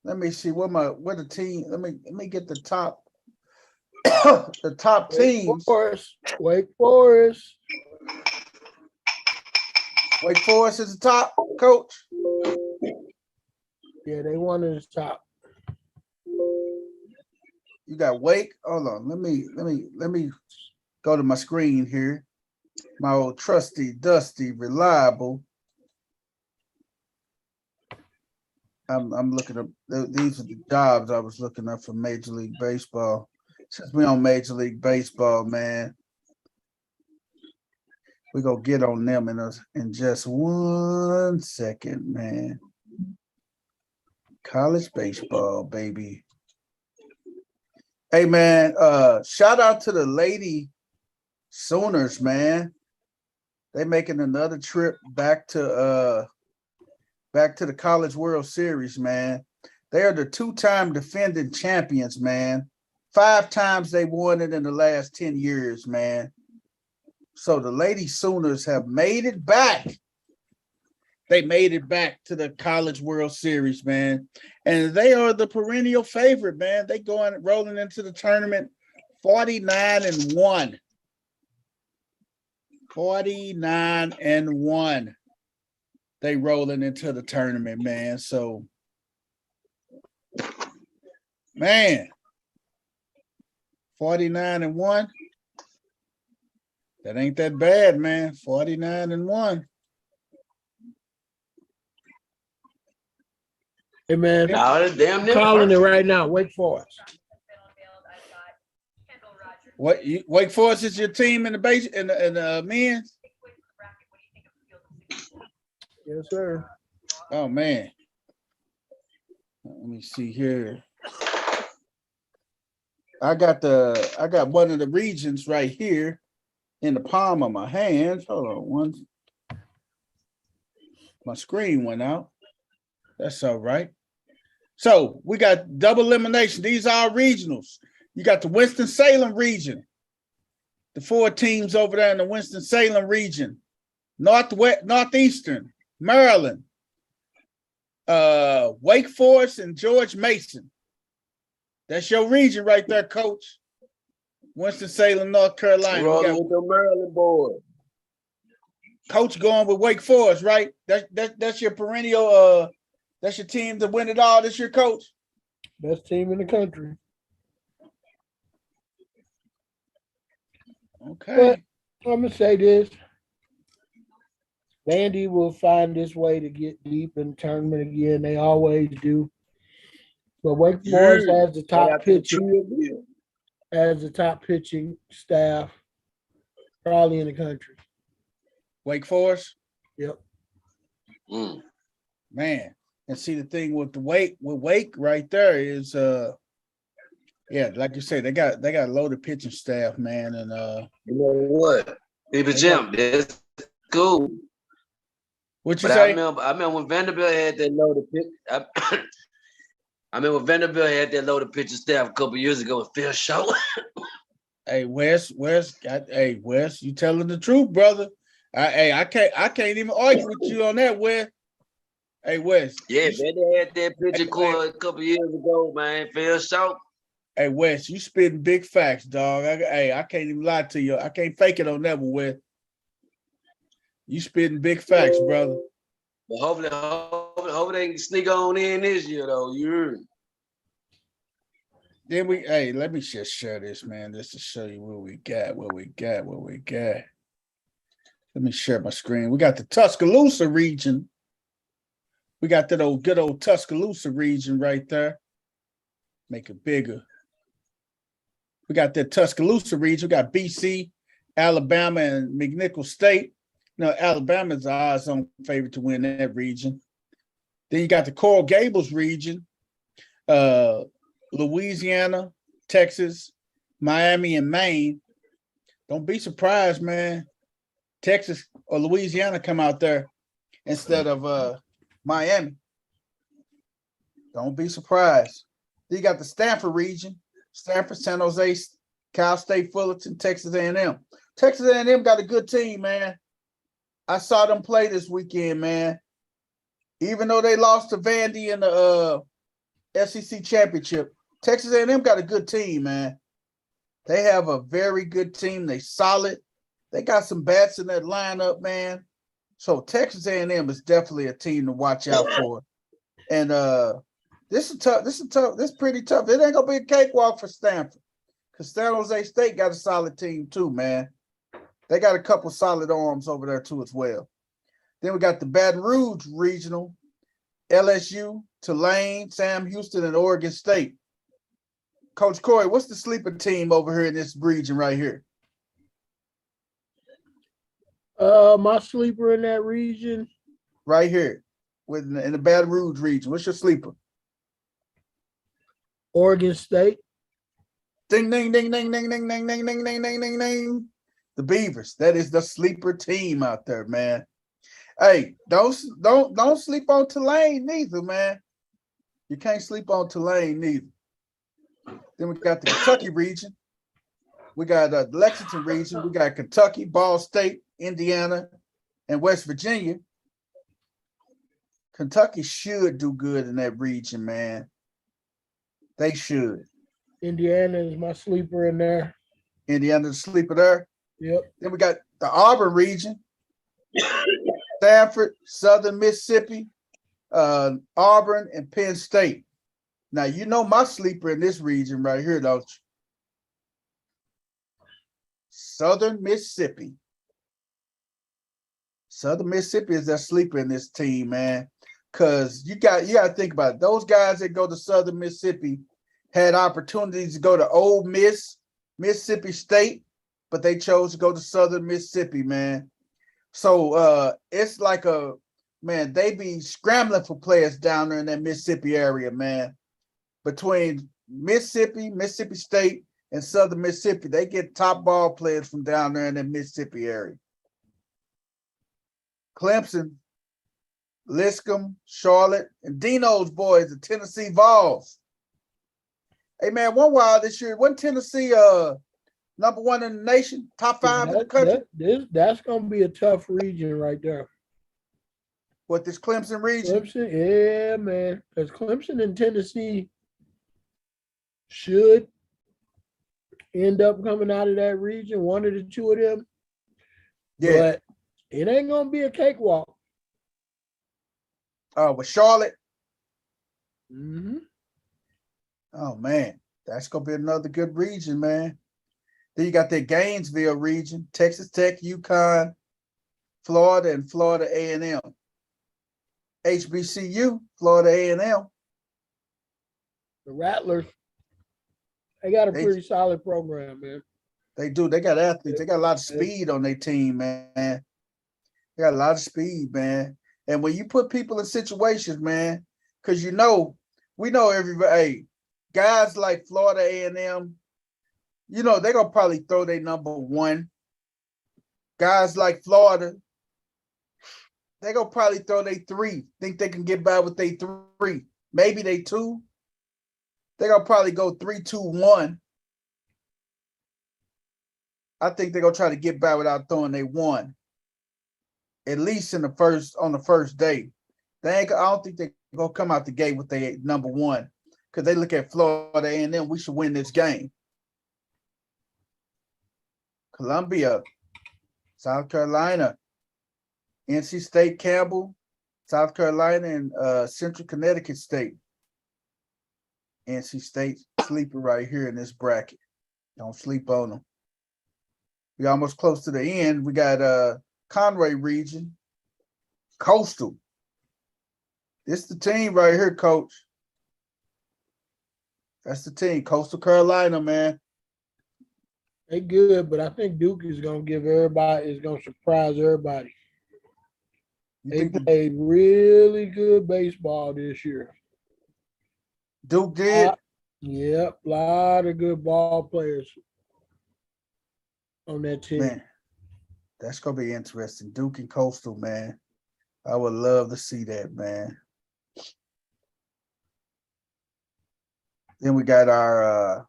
B: Let me see what the team. Let me get the top the top teams.
F: Wake Forest.
B: Wake Forest is the top, coach.
F: Yeah, they won in the top.
B: You got Wake. Hold on. Let me go to my screen here. My old trusty, dusty, reliable. I'm looking up. These are the jobs I was looking up for Major League Baseball. Since we on Major League Baseball, man, we gonna get on them in just 1 second, man. College baseball, baby. Hey, man. Shout out to the Lady Sooners, man. They making another trip back to the College World Series, man. They are the 2-time defending champions, man. 5 times they won it in the last 10 years, man. So the Lady Sooners have made it back. They made it back to the College World Series, man. And they are the perennial favorite, man. They rolling into the tournament 49-1. 49-1. They rolling into the tournament, man. So, man, 49-1. That ain't that bad, man. 49-1.
F: Hey, man,
E: damn
F: calling it right now. Wake Forest.
B: Wake Forest is your team in the base in the men's?
F: Yes, sir.
B: Oh man. Let me see here. I got one of the regions right here in the palm of my hands. Hold on, my screen went out. That's all right. So we got double elimination. These are regionals. You got the Winston-Salem region. The 4 teams over there in the Winston-Salem region. Northeastern, Maryland, Wake Forest, and George Mason. That's your region right there, coach. Winston-Salem, North Carolina.
E: Rolling with the Maryland boys.
B: Coach going with Wake Forest, right? That's your perennial. That's your team to win it all. That's your coach.
F: Best team in the country.
B: Okay.
F: But I'm gonna say this. Vandy will find this way to get deep in the tournament again. They always do. But Wake Forest
E: Yeah.
F: has the top
E: After the
F: pitching,
E: trip,
F: has the top pitching staff probably in the country.
B: Wake Forest,
F: Yep.
E: Mm.
B: man. And see the thing with Wake right there is yeah, like you say, they got a loaded pitching staff, man, and
E: You know what? People
B: They
E: Jim, that's cool.
B: what you
E: But
B: say?
E: I remember when Vanderbilt had that loaded pitch. I remember when Vanderbilt had that loaded pitching staff a couple years ago with Phil Shaw.
B: Hey, Wes, hey, Wes, you telling the truth, brother. I can't even argue with you on that, Wes. Hey, Wes.
E: Yeah,
B: you-
E: Vanderbilt had that pitching
B: hey,
E: core a couple years ago, man. Phil Shaw.
B: hey, Wes, you spitting big facts, dog. I can't even lie to you. I can't fake it on that one, Wes. You spitting big facts, brother.
E: But hopefully they can sneak on in this year, though. You heard?
B: Then let me just share this, man, just to show you what we got. Let me share my screen. We got the Tuscaloosa region. We got that good old Tuscaloosa region right there. Make it bigger. We got that Tuscaloosa region. We got BC, Alabama, and McNichol State. No, Alabama's the odds-on favorite to win that region. Then you got the Coral Gables region, Louisiana, Texas, Miami, and Maine. Don't be surprised, man. Texas or Louisiana come out there instead of Miami. Don't be surprised. Then you got the Stanford region, Stanford, San Jose, Cal State, Fullerton, Texas A&M. Texas A&M got a good team, man. I saw them play this weekend, man. Even though they lost to Vandy in the SEC championship, Texas A&M got a good team, man. They have a very good team. They solid. They got some bats in that lineup, man. So Texas A&M is definitely a team to watch out for. And this is tough. This is pretty tough. It ain't gonna be a cakewalk for Stanford, because San Jose State got a solid team too, man. They got a couple solid arms over there too as well. Then we got the Baton Rouge Regional, LSU, Tulane, Sam Houston, and Oregon State. Coach Corey, what's the sleeper team over here in this region right here?
F: My sleeper in that region.
B: Right here, in the Baton Rouge region. What's your sleeper?
F: Oregon State.
B: Ding, ding, ding, ding, ding, ding, ding, ding, ding, ding, ding, ding, ding. The Beavers. That is the sleeper team out there, man. Hey, don't sleep on Tulane neither, man. You can't sleep on Tulane neither. Then we got the Kentucky region. We got the Lexington region. We got Kentucky, Ball State, Indiana, and West Virginia. Kentucky should do good in that region, man. They should.
F: Indiana is my sleeper in there.
B: Indiana's the sleeper there.
F: Yep.
B: Then we got the Auburn region. Stanford, Southern Mississippi, Auburn, and Penn State. Now, you know my sleeper in this region right here, don't you? Southern Mississippi. Southern Mississippi is that sleeper in this team, man. Because you got to think about it. Those guys that go to Southern Mississippi had opportunities to go to Ole Miss, Mississippi State, but they chose to go to Southern Mississippi, man. So it's like they be scrambling for players down there in that Mississippi area, man. Between Mississippi State, and Southern Mississippi, they get top ball players from down there in the Mississippi area. Clemson, Liscombe, Charlotte, and Dino's boys, the Tennessee Vols. Hey, man, one while this year, wasn't Tennessee number one in the nation, top five in the country?
F: That's going to be a tough region right there.
B: What, this Clemson region?
F: Clemson, yeah, man. Because Clemson and Tennessee should end up coming out of that region, one of the two of them.
B: Yeah.
F: But it ain't going to be a cakewalk.
B: With Charlotte?
F: Mm-hmm.
B: Oh man, that's gonna be another good region, man. Then you got the Gainesville region, Texas Tech, UConn, Florida, and Florida A&M. HBCU, Florida A&M.
F: The Rattlers, they got a
B: They
F: pretty solid program, man.
B: they do. They got athletes. They got a lot of speed on their team, man. They got a lot of speed, man. And when you put people in situations, man, because we know everybody. Hey, guys like Florida A&M, they're gonna probably throw their number one. Guys like Florida, they're gonna probably throw their three. Think they can get by with their three, maybe they two. They're gonna probably go 3-2-1. I think they're gonna try to get by without throwing their one. At least on the first day. I don't think they're gonna come out the gate with their number one. Because they look at Florida A&M, we should win this game. Columbia, South Carolina, NC State, Campbell, South Carolina, and Central Connecticut State. NC State sleeping right here in this bracket. Don't sleep on them. We almost close to the end. We got Conway region, Coastal. This the team right here, Coach. That's the team, Coastal Carolina, man.
F: They good, but I think Duke is gonna surprise everybody. They played really good baseball this year.
B: Duke did?
F: Yep, a lot of good ball players on that team.
B: Man, that's gonna be interesting. Duke and Coastal, man. I would love to see that, man. Then we got our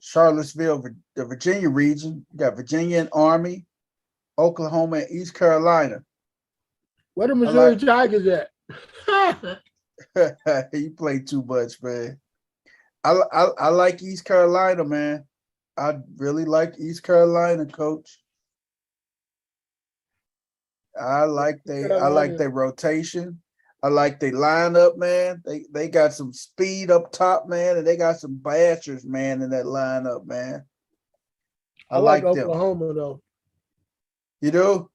B: Charlottesville, the Virginia region. We got Virginia and Army, Oklahoma and East Carolina.
F: Where the Missouri Tigers at?
B: You play too much, man. I like East Carolina, man. I really like East Carolina, Coach. I like their rotation. I like their lineup, man. They got some speed up top, man, and they got some bashers, man, in that lineup, man. I like
F: Oklahoma,
B: them.
F: Though.
B: You do?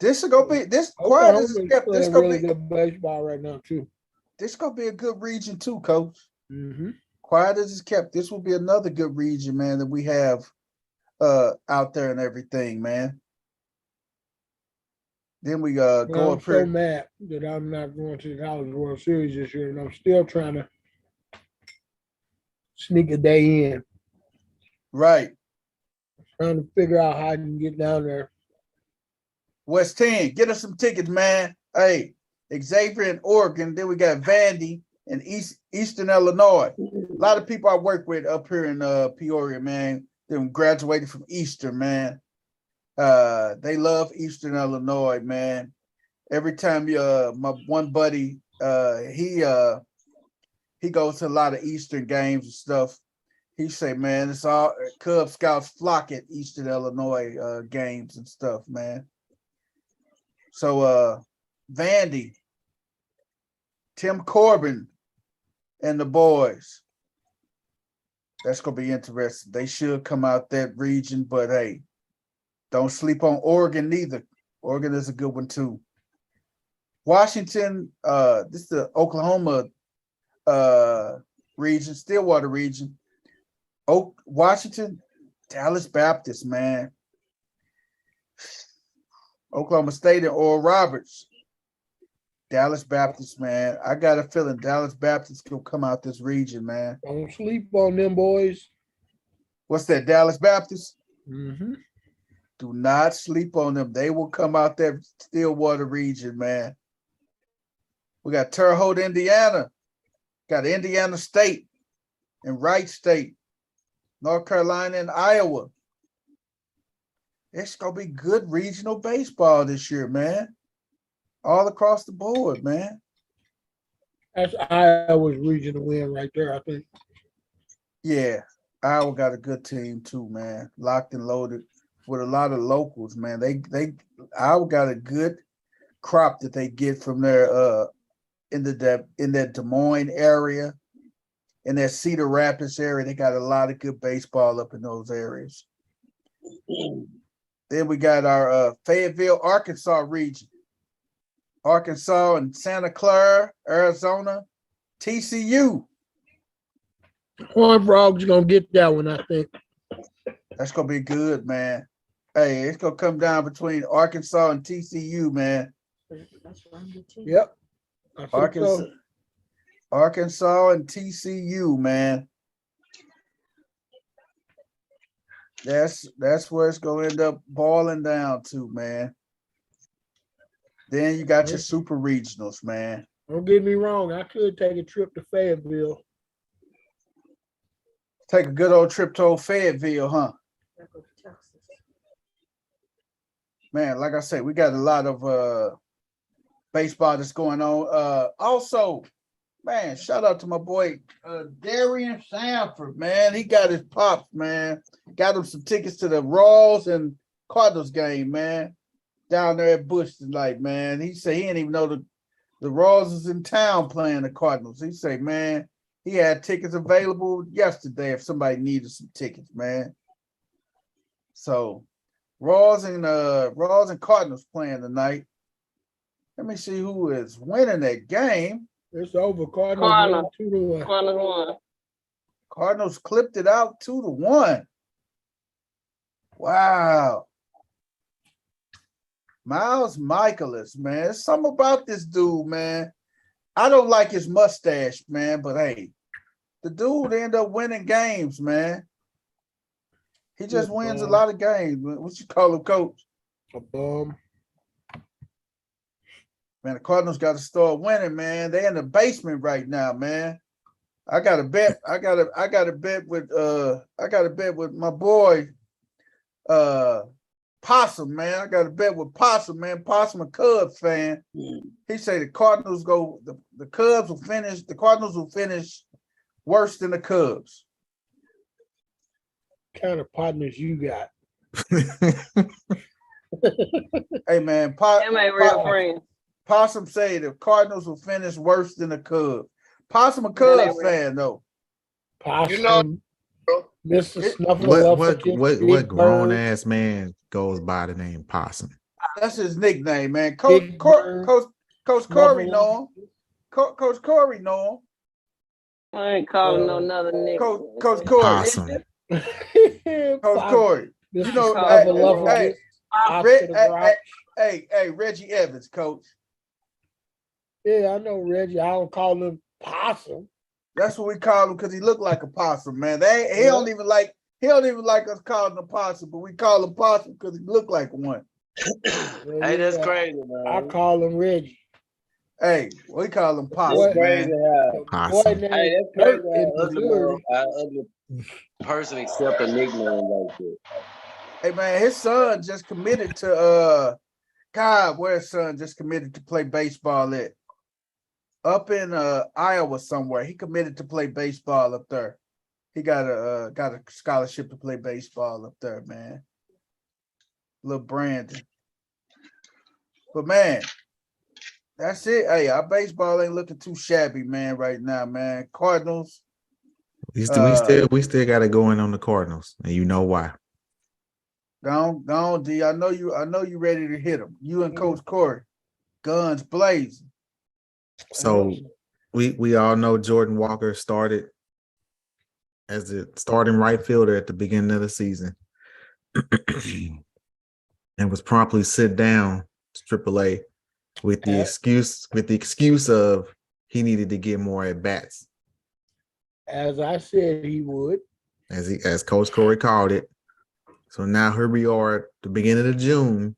B: This is gonna be quiet as it's kept. This gonna
F: really good baseball right now too.
B: This gonna be a good region too, Coach.
F: Mm-hmm.
B: Quiet as it's kept. This will be another good region, man, that we have out there and everything, man. Then we go up here.
F: I'm so mad that I'm not going to the College World Series this year, and I'm still trying to sneak a day in.
B: Right.
F: Trying to figure out how I can get down there.
B: West 10, get us some tickets, man. Hey, Xavier in Oregon. Then we got Vandy in Eastern Illinois. A lot of people I work with up here in Peoria, man. They graduated from Eastern, man. They love Eastern Illinois, man. Every time my one buddy, he goes to a lot of Eastern games and stuff. He say, man, it's all Cub Scouts flock at Eastern Illinois games and stuff, man. So Vandy, Tim Corbin, and the boys. That's gonna be interesting. They should come out that region, but hey, don't sleep on Oregon neither. Oregon is a good one too. Washington, this is the Oklahoma region, Stillwater region. Washington, Dallas Baptist, man. Oklahoma State and Oral Roberts. Dallas Baptist, man. I got a feeling Dallas Baptist will come out this region, man.
F: Don't sleep on them boys.
B: What's that, Dallas Baptist?
F: Mm-hmm.
B: Do not sleep on them. They will come out that Stillwater region, man. We got Terre Haute, Indiana. Got Indiana State and Wright State. North Carolina and Iowa. It's going to be good regional baseball this year, man. All across the board, man.
F: That's Iowa's regional win right there, I think.
B: Yeah, Iowa got a good team too, man. Locked and loaded with a lot of locals, man. Iowa got a good crop that they get from their in that Des Moines area, in that Cedar Rapids area. They got a lot of good baseball up in those areas. Then we got our Fayetteville, Arkansas region. Arkansas and Santa Clara, Arizona, TCU.
F: Horn Frogs gonna get that one, I think.
B: That's gonna be good, man. Hey, it's gonna come down between Arkansas and TCU, man.
F: Yep. I think
B: Arkansas,
F: so.
B: Arkansas and TCU, man. That's where it's gonna end up boiling down to, man. Then you got your super regionals, man.
F: Don't get me wrong. I could take a trip to Fayetteville.
B: Take a good old trip to old Fayetteville, huh? Man, like I said, we got a lot of baseball that's going on. Also, man, shout out to my boy Darian Sanford, man. He got his pops, man. Got him some tickets to the Royals and Cardinals game, man. Down there at Bush tonight, man. He said he didn't even know the Royals was in town playing the Cardinals. He said, man, he had tickets available yesterday if somebody needed some tickets, man. So Royals and Cardinals playing tonight. Let me see who is winning that game.
F: It's over. Cardinals 2-1.
C: Cardinals won.
B: Cardinals clipped it out 2-1. Wow. Miles Michaelis, man. There's something about this dude, man. I don't like his mustache, man, but hey, the dude end up winning games, man. He just wins a lot of games. What you call him, coach?
F: A bum.
B: Man, the Cardinals got to start winning, man. They're in the basement right now, man. I got a bet. I got a bet with my boy Possum, man. I got a bet with Possum, man. Possum, a Cubs fan. He say the Cardinals the Cubs will finish. The Cardinals will finish worse than the Cubs.
F: What kind of partners you got?
B: Hey, man.
C: That my real friend.
B: Possum say the Cardinals will finish worse than the Cubs. Possum, a Cubs fan, though.
F: Possum,
G: You know,
F: Mr. Snuffleupagus,
A: what grown ass man goes by the name Possum?
B: That's his nickname, man. Coach Corey know him. Coach Corey know him.
C: I ain't calling no another nigga.
B: Coach Corey.
A: Possum.
B: Coach Corey. You know, hey, Reggie Evans, coach.
F: Yeah, I know Reggie. I don't call him Possum.
B: That's what we call him because he looked like a possum, man. He don't even like us calling him possum, but we call him possum because he looked like one.
E: Hey, that's crazy, man.
F: I call him Reggie.
B: Hey, we call him possum, man.
A: Possum.
E: Hey, that's crazy. Ugly person accept a nickname like that.
B: Hey, man, his son just committed to where his son just committed to play baseball at? Up in Iowa somewhere. He committed to play baseball up there. He got a scholarship to play baseball up there, man. Little Brandon. But man, that's it. Hey, our baseball ain't looking too shabby, man, right now, man. Cardinals.
A: We still got to go in on the Cardinals, and you know why.
B: Go on, D. I know you ready to hit them. You and Coach Corey, guns blazing.
A: So we all know Jordan Walker started as the starting right fielder at the beginning of the season and was promptly sit down to AAA with the excuse of he needed to get more at bats.
F: As I said he would.
A: As Coach Corey called it. So now here we are at the beginning of June.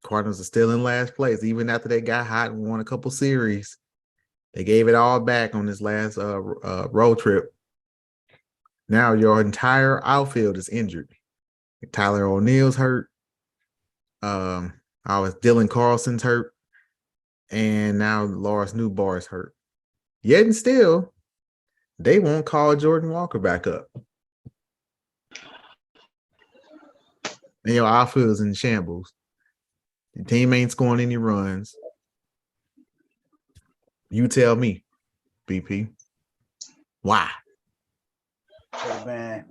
A: Cardinals are still in last place, even after they got hot and won a couple series. They gave it all back on this last road trip. Now your entire outfield is injured. Tyler O'Neill's hurt. Dylan Carlson's hurt. And now Lars Newbar's hurt. Yet and still, they won't call Jordan Walker back up. And your outfield is in shambles. The team ain't scoring any runs. You tell me, BP. Why?
B: Hey, man.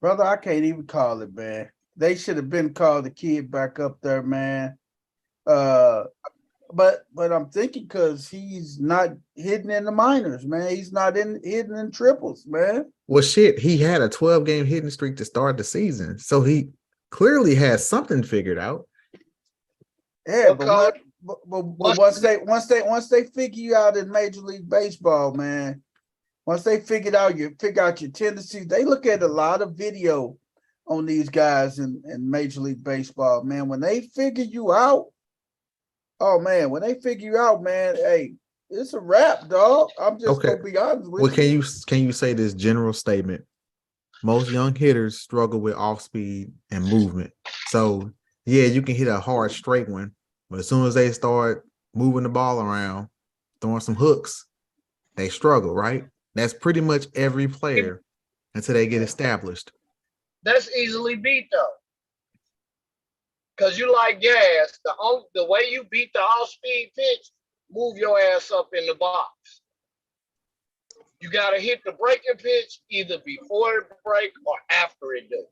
B: Brother, I can't even call it, man. They should have been called the kid back up there, man. But I'm thinking because he's not hidden in the minors, man. He's not hidden in triples, man.
A: Well, shit, he had a 12-game hitting streak to start the season, so he clearly has something figured out.
B: Yeah, but once they figure you out in Major League Baseball, man. Once they figure out your tendencies, they look at a lot of video on these guys in Major League Baseball, man. When they figure you out, oh man, man, hey, it's a wrap, dog. I'm just gonna be honest with you.
A: Well, can you say this general statement? Most young hitters struggle with off speed and movement. So yeah, you can hit a hard straight one, but as soon as they start moving the ball around, throwing some hooks, they struggle, right? That's pretty much every player until they get established.
G: That's easily beat though. Cause you like gas. The way you beat the off-speed pitch, move your ass up in the box. You gotta hit the breaking pitch either before it break or after it do.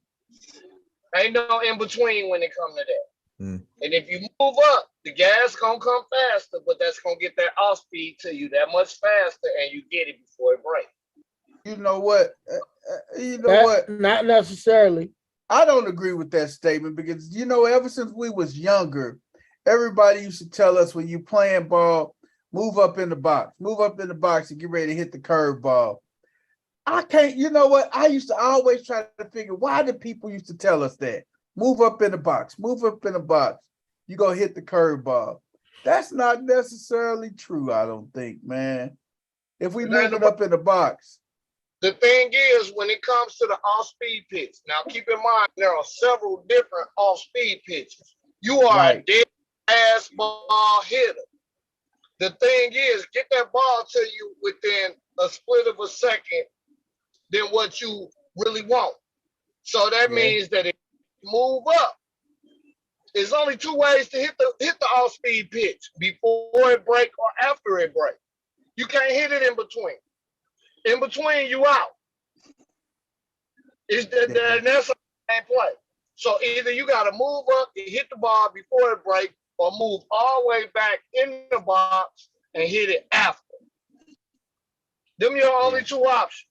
G: Ain't no in between when it come to that. And if you move up, the gas gonna come faster, but that's gonna get that off speed to you that much faster, and you get it before it breaks.
B: You know what?
F: Not necessarily.
B: I don't agree with that statement because ever since we was younger, everybody used to tell us when you playing ball, move up in the box and get ready to hit the curve ball. I can't. You know what? I used to always try to figure why the people used to tell us that. Move up in the box. You gonna hit the curve ball. That's not necessarily true, I don't think, man. If we move it up in the box.
G: The thing is, when it comes to the off-speed pitch, now keep in mind there are several different off-speed pitches. You are a dead ass ball hitter. The thing is, get that ball to you within a split of a second than what you really want. So that means that if you move up, there's only two ways to hit the off-speed pitch: before it break or after it break. You can't hit it in between. In between, you out. That's the same play. So either you got to move up and hit the ball before it break, or move all the way back in the box and hit it after. Them are your only two options.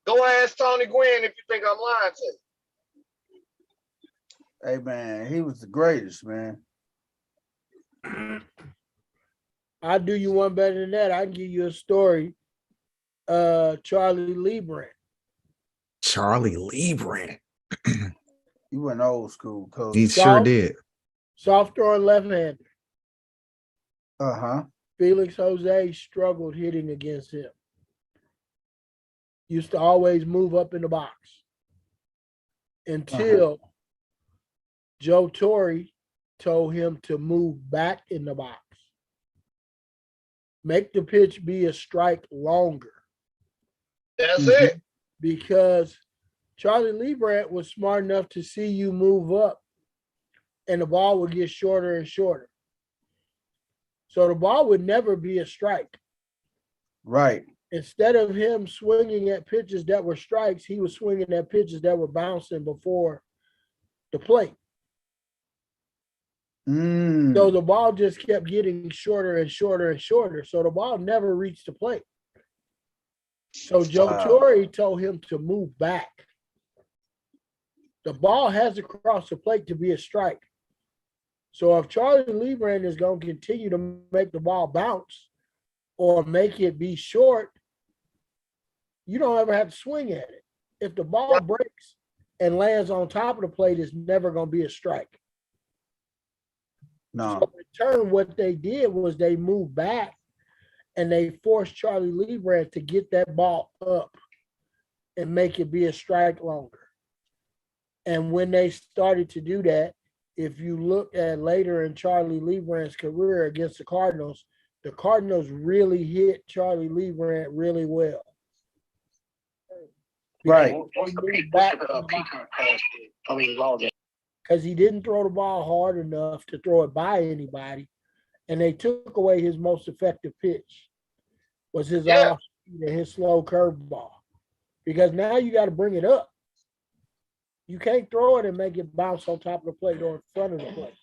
G: Go ask Tony Gwynn if you think I'm lying to you.
B: Hey man, he was the greatest, man.
F: I'll do you one better than that. I can give you a story. Charlie Liebrandt.
A: Charlie Liebrandt.
B: You went old school, coach.
A: He sure did.
F: Soft throwing left-hander.
B: Uh-huh.
F: Felix Jose struggled hitting against him. Used to always move up in the box until Joe Torre told him to move back in the box. Make the pitch be a strike longer.
G: That's it.
F: Because Charlie Liebrandt was smart enough to see you move up and the ball would get shorter and shorter. So the ball would never be a strike.
B: Right.
F: Instead of him swinging at pitches that were strikes, he was swinging at pitches that were bouncing before the plate. So the ball just kept getting shorter and shorter and shorter. So the ball never reached the plate. So Joe Torre told him to move back. The ball has to cross the plate to be a strike. So if Charlie Liebrandt is going to continue to make the ball bounce or make it be short, you don't ever have to swing at it. If the ball breaks and lands on top of the plate, it's never going to be a strike.
B: No.
F: So in turn, what they did was they moved back and they forced Charlie Liebrandt to get that ball up and make it be a strike longer. And when they started to do that, if you look at later in Charlie Liebrandt's career against the Cardinals really hit Charlie Liebrandt really well.
B: Right.
H: What's the peak? What's the peak past? I mean, log it.
F: because he didn't throw the ball hard enough to throw it by anybody, and they took away his most effective pitch, was his
G: Yeah.
F: off speed and his slow curveball. Because now you got to bring it up. You can't throw it and make it bounce on top of the plate or in front of the plate.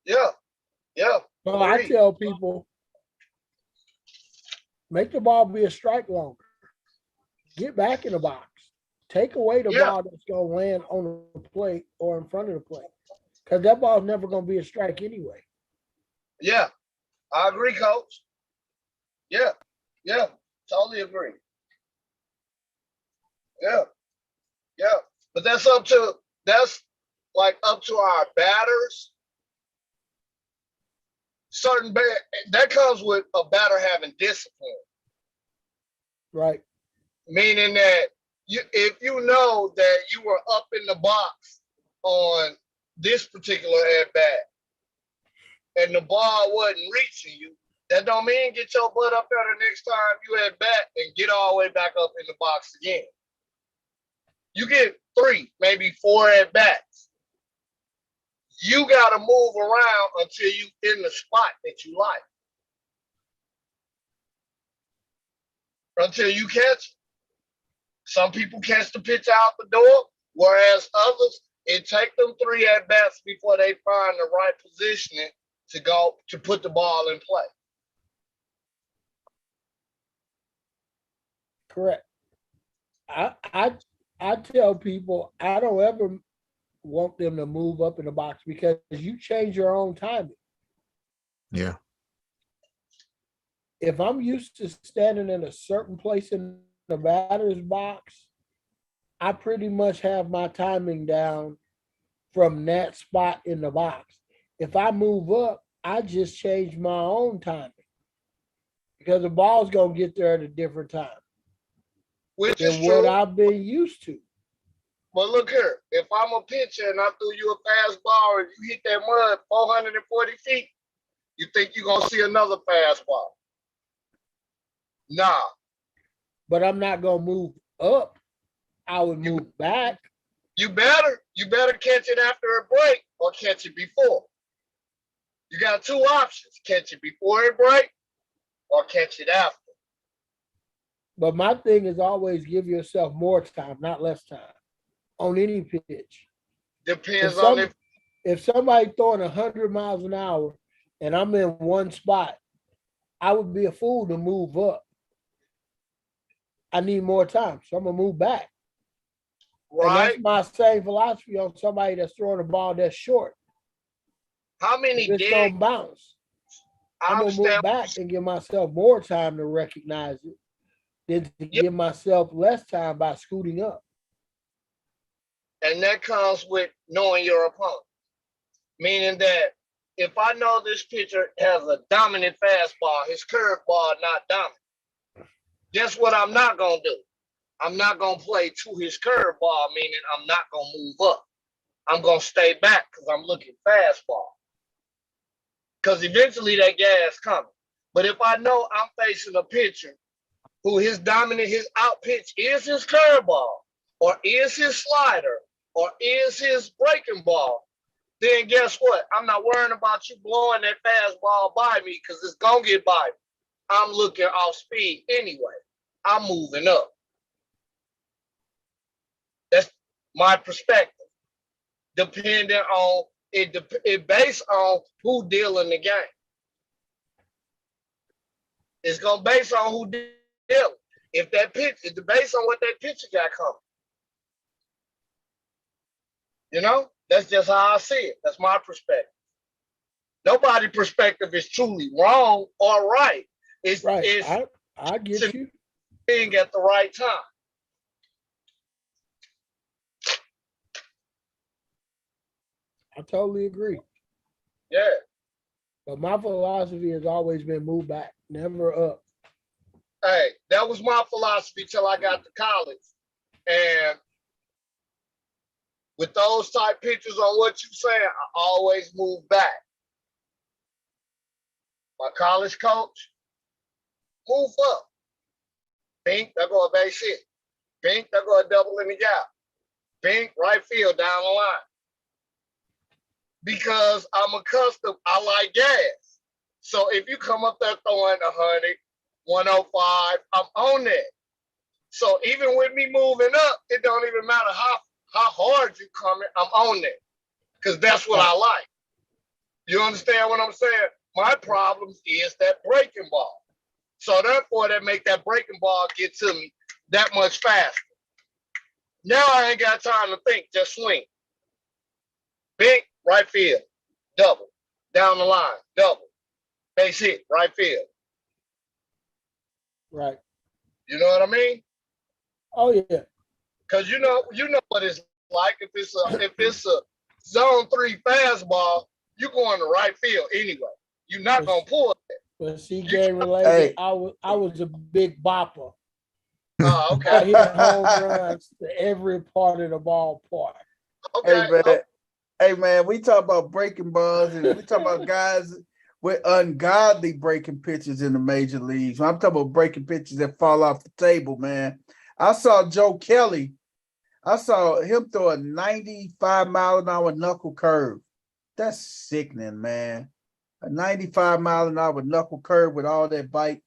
G: Yeah. Yeah.
F: So I
G: Agreed.
F: tell people, make the ball be a strike longer. Get back in the box. Take away the
G: Yeah.
F: ball that's going to land on the plate or in front of the plate. Because that ball's never going to be a strike anyway.
G: Yeah. I agree, coach. Yeah. Yeah. Totally agree. Yeah. Yeah. But that's like up to our batters. That comes with a batter having discipline.
F: Right.
G: Meaning that if you know that you were up in the box on this particular at bat and the ball wasn't reaching you, that don't mean get your butt up there the next time you at bat and get all the way back up in the box again. You get 3, maybe 4 at bats. You got to move around until you in the spot that you like. Until you catch it. Some people catch the pitch out the door, whereas others, it take them 3 at bats before they find the right positioning to put the ball in play.
F: Correct. I tell people I don't ever want them to move up in the box because you change your own timing.
A: Yeah.
F: If I'm used to standing in a certain place in the batter's box, I pretty much have my timing down from that spot in the box. If I move up, I just change my own timing because the ball's going to get there at a different time
G: Which
F: than
G: is
F: what
G: true.
F: I've been used to.
G: But look here, if I'm a pitcher and I threw you a fastball and you hit that mud 440 feet, you think you're going to see another fastball? Nah.
F: But I'm not going to move up. I would move back.
G: You better catch it after a break or catch it before. You got 2 options: catch it before it break or catch it after.
F: But my thing is always give yourself more time, not less time, on any pitch.
G: Depends on
F: if somebody throwing 100 miles an hour and I'm in one spot, I would be a fool to move up. I need more time, so I'm gonna move back.
G: right.
F: And that's my same philosophy on somebody that's throwing a ball that's short.
G: How many
F: It's gonna bounce. I'm gonna move back and give myself more time to recognize it than to give myself less time by scooting up.
G: And that comes with knowing your opponent. Meaning that if I know this pitcher has a dominant fastball, his curveball not dominant, guess what I'm not going to do? I'm not going to play to his curveball, meaning I'm not going to move up. I'm going to stay back because I'm looking fastball. Because eventually that gas coming. But if I know I'm facing a pitcher who his out pitch is his curveball, or is his slider, or is his breaking ball, then guess what? I'm not worrying about you blowing that fastball by me because it's going to get by me. I'm looking off speed anyway. I'm moving up. That's my perspective. Depending on it based on who dealing the game. It's gonna base on who dealing. If that pitch, it's based on what that pitcher got coming. You know, that's just how I see it. That's my perspective. Nobody's perspective is truly wrong or right. It's
F: right.
G: It's
F: I get you.
G: Being at the right time.
F: I totally agree.
G: Yeah.
F: But my philosophy has always been move back, never up.
G: Hey, that was my philosophy till I got to college. And with those type pictures on what you saying, I always move back. My college coach, move up. Bink, they're going to base hit. Bink, they're going to double in the gap. bank, right field, down the line. Because I'm accustomed, I like gas. So if you come up there throwing 100, 105, I'm on that. So even with me moving up, it don't even matter how hard you coming, I'm on that. Because that's what I like. You understand what I'm saying? My problem is that breaking ball. So therefore, that make that breaking ball get to me that much faster. Now I ain't got time to think, just swing. Big, right field, double. Down the line, double. Base hit, right field.
F: Right.
G: You know what I mean?
F: Oh yeah.
G: Because you know what it's like. If it's a zone 3 fastball, you going to right field anyway. You're not gonna pull it.
F: But see, game related, I was a big bopper.
G: Oh, okay.
F: I hit home runs to every part of the ballpark.
G: Okay.
B: Hey man, we talk about breaking balls and we talk about guys with ungodly breaking pitches in the major leagues. I'm talking about breaking pitches that fall off the table, man. I saw Joe Kelly. I saw him throw a 95-mile-an-hour knuckle curve. That's sickening, man. A 95-mile-an-hour knuckle curve with all that bite.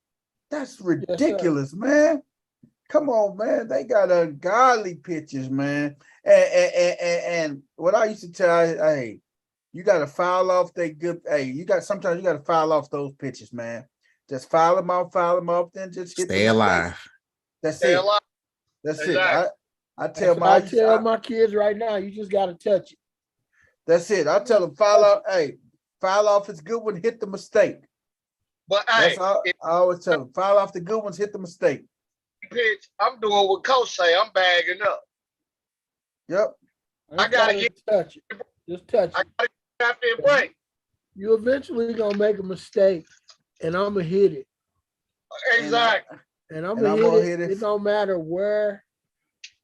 B: That's ridiculous, man. Come on, man. They got ungodly pitches, man. And what I used to tell, hey, you got to foul off they good. Hey, sometimes you got to foul off those pitches, man. Just foul them off, then just hit
A: Stay alive.
B: That's
G: Stay
B: it.
G: alive.
B: That's
G: Exactly.
B: it. I tell
F: my kids right now, you just got to touch it.
B: That's it. I tell them foul off. Hey, foul off is good one. Hit the mistake.
G: But hey,
B: I always tell them foul off the good ones. Hit the mistake.
G: Pitch. I'm doing what Coach say. I'm bagging up.
B: Yep.
G: I gotta get
F: touch it. Just touch it.
G: I gotta get after a break.
F: You eventually gonna make a mistake, and I'm gonna hit it.
G: Exactly.
F: And I'm gonna hit it. It don't matter where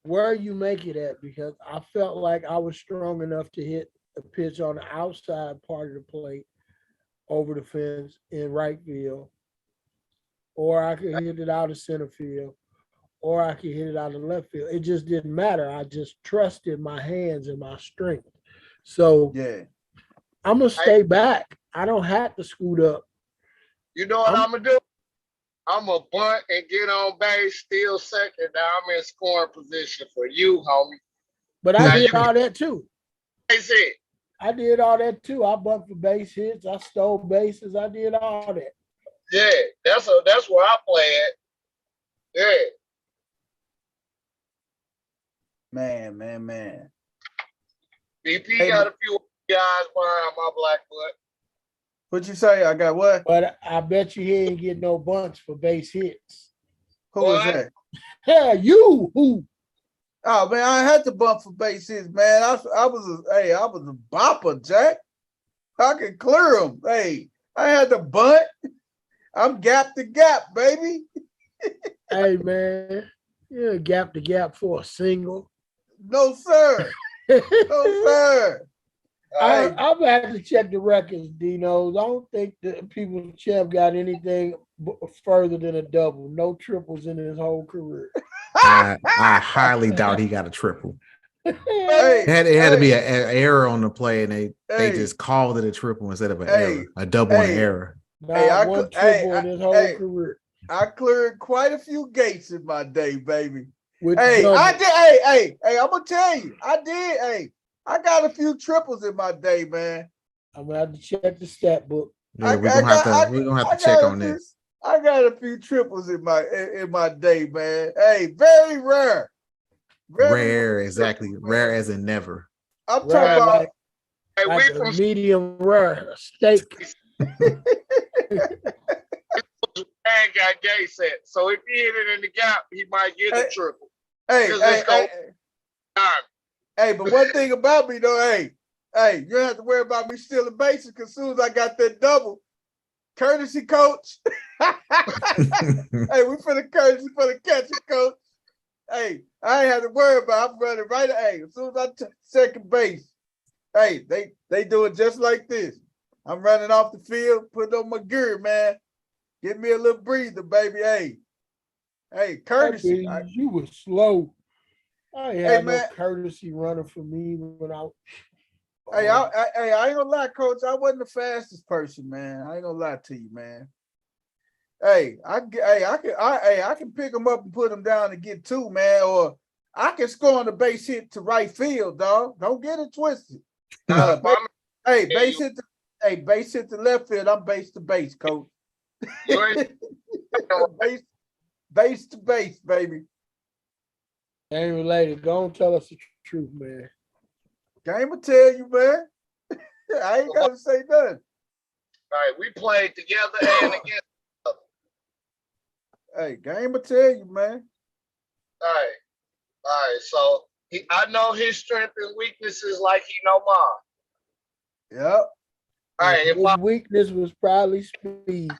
F: you make it at, because I felt like I was strong enough to hit a pitch on the outside part of the plate over the fence in right field, or I could hit it out of center field, or I could hit it out of left field. It just didn't matter. I just trusted my hands and my strength. So
B: yeah,
F: I'm gonna stay back. I don't have to scoot up.
G: You know what I'm gonna do? I'm gonna bunt and get on base, steal second. Now I'm in scoring position for you, homie.
F: But I did all that too.
G: That's it.
F: I did all that too. I bumped for base hits. I stole bases. I did all that.
G: Yeah, that's where I play at. Yeah.
B: Man.
G: BP got a few guys behind my black butt.
B: What'd you say? I got what?
F: But I bet you he ain't get no bunts for base hits.
B: Who was that?
F: Yeah, you. Who?
B: Oh man, I had to bump for base hits, man. I was a bopper, Jack. I could clear them. Hey, I had to bunt. I'm gap to gap, baby.
F: Hey man, yeah, gap to gap for a single.
B: No sir. No sir.
F: I'm gonna have to check the records, Dino. I don't think the People's Champ got anything further than a double. No triples in his whole career.
A: I highly doubt he got a triple.
B: Hey,
A: it had to be an error on the play, and they just called it a triple instead of an error, a double and an error.
F: One triple in his whole career.
B: I cleared quite a few gates in my day, baby.
F: I
B: did. Hey, I'm gonna tell you, I did. Hey, I got a few triples in my day, man.
F: I'm gonna have to check the stat book.
A: Yeah, we're gonna have to check on this.
B: I got a few triples in my day, man. Hey, very rare.
A: Rare, exactly. Rare as in never.
B: I'm talking about
F: like a medium rare steak.
G: Got gay set. So if he hit it in the gap, he might get a triple.
B: Hey, but one thing about me though, hey, you don't have to worry about me stealing bases, because as soon as I got that double, courtesy coach. Hey, we for the courtesy for the catcher, coach. Hey, I ain't have to worry about it. I'm running right. Hey, as soon as I took second base, hey, they do it just like this. I'm running off the field, putting on my gear, man. Give me a little breather, baby. Hey, courtesy.
F: You were slow. I
B: Hey
F: had no
B: man,
F: courtesy running for me when I.
B: I ain't gonna lie, coach. I wasn't the fastest person, man. I ain't gonna lie to you, man. Hey, I can pick them up and put them down and get two, man. Or I can score on the base hit to right field, dog. Don't get it twisted.
G: Nah,
B: Ba-
G: mama,
B: hey,
G: yeah,
B: base hit to base hit to left field. I'm base to base, coach.
G: you ain't
B: base to base, baby.
F: Ain't related. Don't tell us the truth, man.
B: Game will tell you, man. I ain't gotta say nothing.
G: right. We played together and against.
B: Hey, game will tell you, man.
G: All right. All right. So I know his strengths and weaknesses like he know mine.
B: Yep.
G: All right. If
F: His weakness was probably speed.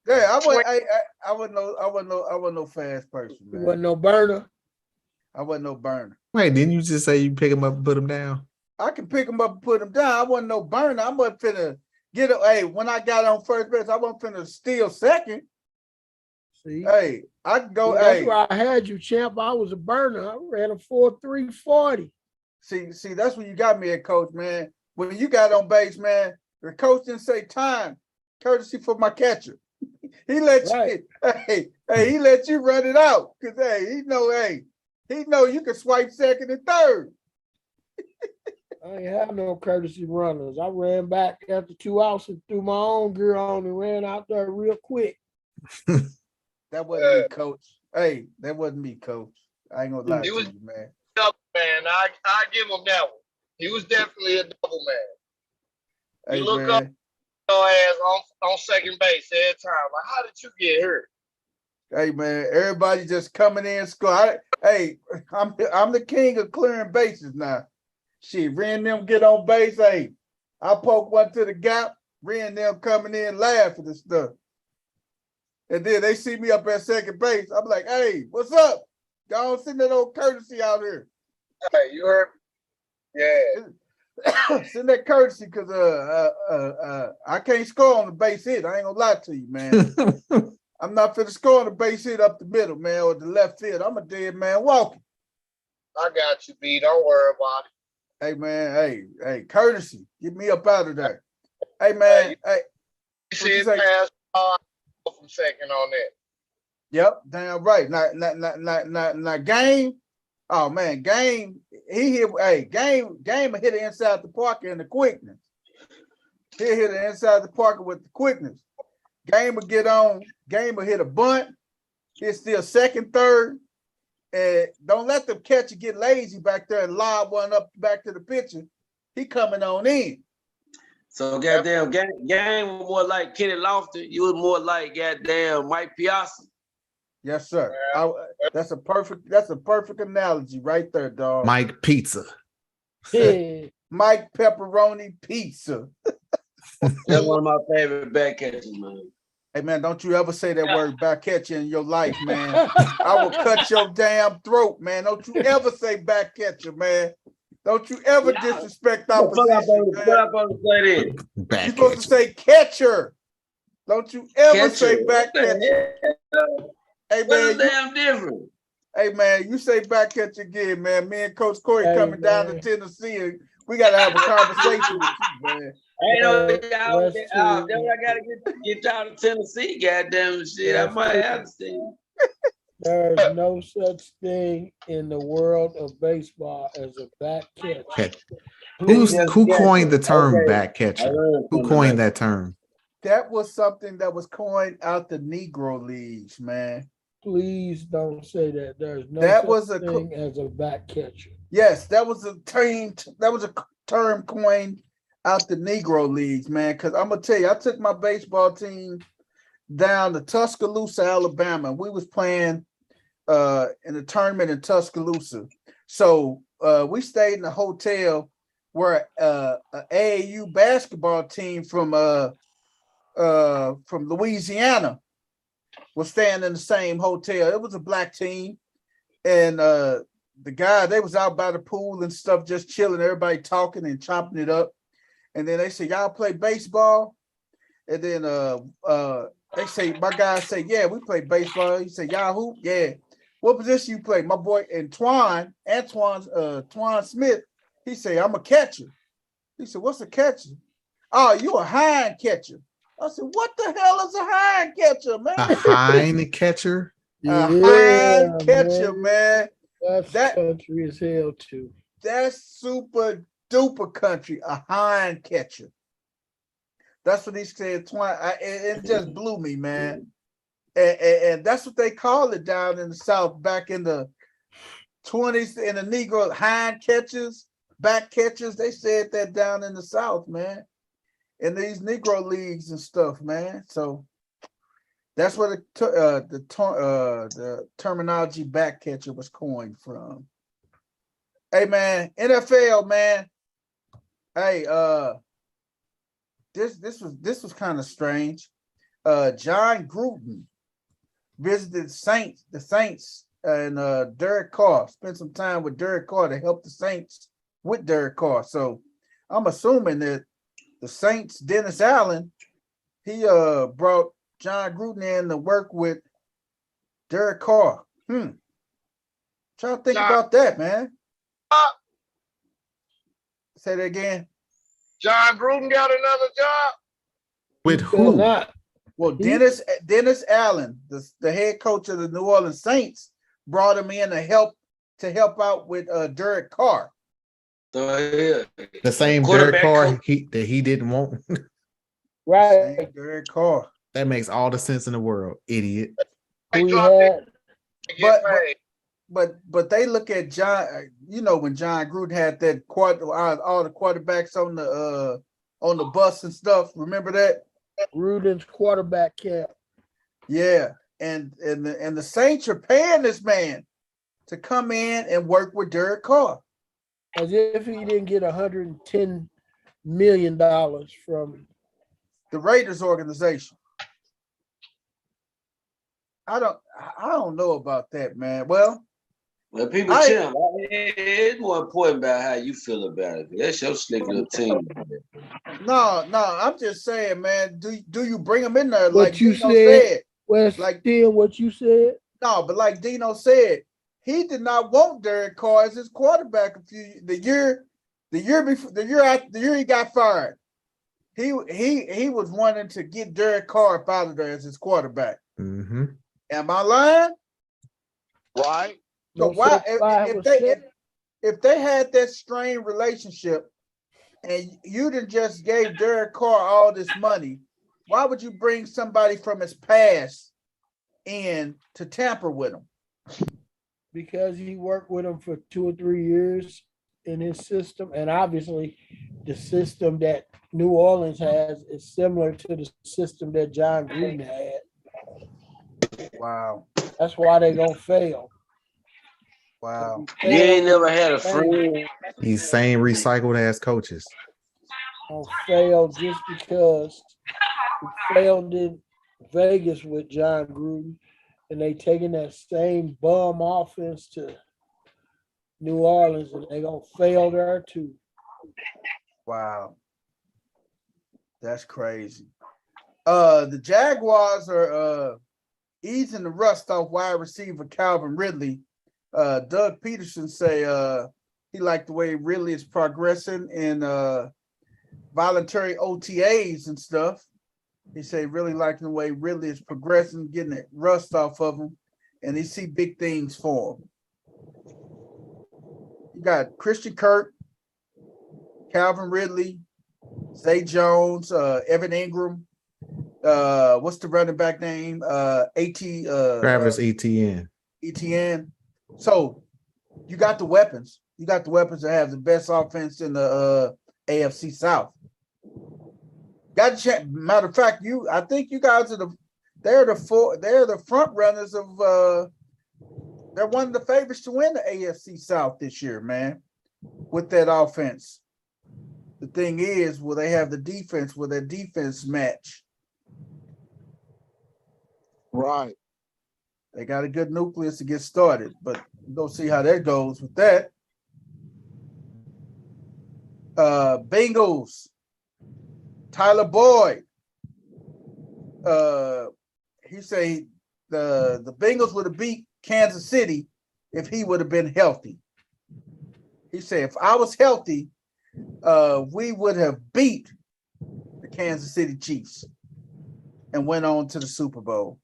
B: Yeah, I wasn't no fast person,
F: He
B: man.
F: wasn't no burner.
B: I wasn't no burner.
A: Wait, didn't you just say you pick him up and put him down?
B: I can pick him up and put him down. I wasn't no burner. I wasn't finna get it. Hey, when I got on first base, I wasn't finna steal second.
F: See,
B: Hey, I can go.
F: that's
B: Hey,
F: where I had you, champ. I was a burner. I ran a 4.340.
B: see, that's when you got me at, coach, man. When you got on base, man, the coach didn't say time, courtesy for my catcher. He let
F: Right.
B: you, he let you run it out. Cause he know you can swipe second and third.
F: I ain't have no courtesy runners. I ran back after 2 outs and threw my own gear on and ran out there real quick.
B: That wasn't me, coach. Hey, that wasn't me, coach. I ain't gonna lie to you, man.
G: double man, I give him that one. He was definitely a double man.
B: Hey,
G: You look
B: man.
G: up your ass on second base every time. Like, how did you get hurt?
B: Hey, man, everybody just coming in score. I'm the king of clearing bases now. Shit, ran them get on base. Hey, I poke one to the gap, ran them coming in laughing and stuff. And then they see me up at second base. I'm like, hey, what's up? Y'all send that old courtesy out here.
G: Hey, you heard me? Yeah.
B: Send that courtesy because I can't score on the base hit. I ain't gonna lie to you, man. I'm not finna score on the base hit up the middle, man, or the left field. I'm a dead man walking.
G: I got you, B. Don't worry about it.
B: Hey, man, hey, courtesy. Get me up out of there. Hey, man, hey.
G: You see it pass from second on that.
B: Yep, damn right. Now, Game. Oh man, Game. He hit. Hey, Game hit it inside the pocket in the quickness. He hit it inside the pocket with the quickness. Game will get on. Game will hit a bunt. It's still second, third, and don't let them catcher get lazy back there and lob one up back to the pitcher. He coming on in.
E: So goddamn game was more like Kenny Lofton. You was more like goddamn Mike Piazza.
B: Yes, sir. That's a perfect analogy right there, dog.
A: Mike Pizza.
B: Mike Pepperoni Pizza.
E: That's one of my favorite back catchers, man.
B: Hey man, don't you ever say that word back catcher in your life, man. I will cut your damn throat, man. Don't you ever say back catcher, man. Don't you ever disrespect opposition, man. You're supposed to say catcher. Don't you ever say back catcher. Hey man,
E: damn different.
B: Hey man, you say back catcher again, man. Me and Coach Corey coming down to Tennessee. We gotta have a conversation with you, man.
E: I know then I gotta get y'all to Tennessee, goddamn shit. I might have to see.
F: There's no such thing in the world of baseball as a back catcher.
A: Who coined the term back catcher? Who coined that term?
B: That was something that was coined out the Negro leagues, man.
F: Please don't say that. There's no such thing as a back catcher.
B: Yes, that was a term coined out the Negro leagues, man. Because I'm gonna tell you, I took my baseball team down to Tuscaloosa, Alabama. We was playing in a tournament in Tuscaloosa. So we stayed in a hotel where an AAU basketball team from Louisiana was staying in the same hotel. It was a black team, and the guy, they was out by the pool and stuff, just chilling, everybody talking and chopping it up. And then they said, y'all play baseball? And then they say, my guy said, yeah, we play baseball. He said, y'all hoop? Yeah. What position you play? My boy Antoine Smith, he said, I'm a catcher. He said, what's a catcher? Oh, you a hind catcher. I said, what the hell is a hind catcher, man?
A: A hind catcher?
B: A hind catcher, man.
F: That's country as hell too.
B: That's super duper country, a hind catcher. That's what he said. It just blew me, man. And that's what they call it down in the South back in the 20s in the Negro, hind catchers, back catchers. They said that down in the South, man, in these Negro leagues and stuff, man. So that's where the terminology back catcher was coined from. Hey, man, NFL, man. Hey, this was kind of strange. John Gruden visited the Saints, and Derek Carr spent some time with Derek Carr to help the Saints with Derek Carr. So I'm assuming that the Saints, Dennis Allen, he brought John Gruden in to work with Derek Carr. Try to think about that, man. Say that again.
G: John Gruden got another job?
A: With who?
B: Well, Dennis Allen, the head coach of the New Orleans Saints, brought him in to help out with Derek Carr.
A: The same Derek Carr that he didn't want.
F: Right.
B: Derek Carr.
A: That makes all the sense in the world, idiot.
B: But they look at John, when John Gruden had that all the quarterbacks on the bus and stuff. Remember that?
F: Gruden's quarterback camp.
B: Yeah, and the Saints are paying this man to come in and work with Derek Carr.
F: As if he didn't get $110 million from
B: the Raiders organization. I don't know about that, man. Well,
E: people chill. It's more important about how you feel about it. That's your slick little team.
B: No, I'm just saying, man. Do you bring him in there
F: what
B: like
F: you
B: Dino
F: said?
B: Like
F: what you said?
B: No, but like Dino said, he did not want Derek Carr as his quarterback. The year he got fired, he was wanting to get Derek Carr up out of there as his quarterback.
A: Mm-hmm.
B: Am I lying?
G: Right.
B: So why if they had that strained relationship and you done just gave Derek Carr all this money, why would you bring somebody from his past in to tamper with him?
F: Because he worked with him for 2 or 3 years in his system, and obviously the system that New Orleans has is similar to the system that John Gruden had.
B: Wow.
F: That's why they're gonna fail.
B: Wow.
E: You ain't never had a friend.
A: These same recycled ass coaches.
F: Gonna fail just because he failed in Vegas with John Gruden, and they taking that same bum offense to New Orleans, and they gonna fail there too.
B: Wow. That's crazy. The Jaguars are easing the rust off wide receiver Calvin Ridley. Doug Peterson say he liked the way Ridley is progressing in voluntary OTAs and stuff. He say really liking the way Ridley is progressing, getting that rust off of him, and he see big things for him. You got Christian Kirk, Calvin Ridley, Zay Jones, Evan Ingram. What's the running back name?
A: Travis Etienne.
B: Etienne. So you got the weapons. You got the weapons to have the best offense in the AFC South. Got to check. Matter of fact, I think you guys are they're the front runners of they're one of the favorites to win the AFC South this year, man, with that offense. The thing is, will they have the defense? Will their defense match?
G: Right.
B: They got a good nucleus to get started, but we'll see how that goes with that. Bengals, Tyler Boyd. He say the Bengals would have beat Kansas City if he would have been healthy. He said, if I was healthy, we would have beat the Kansas City Chiefs and went on to the Super Bowl.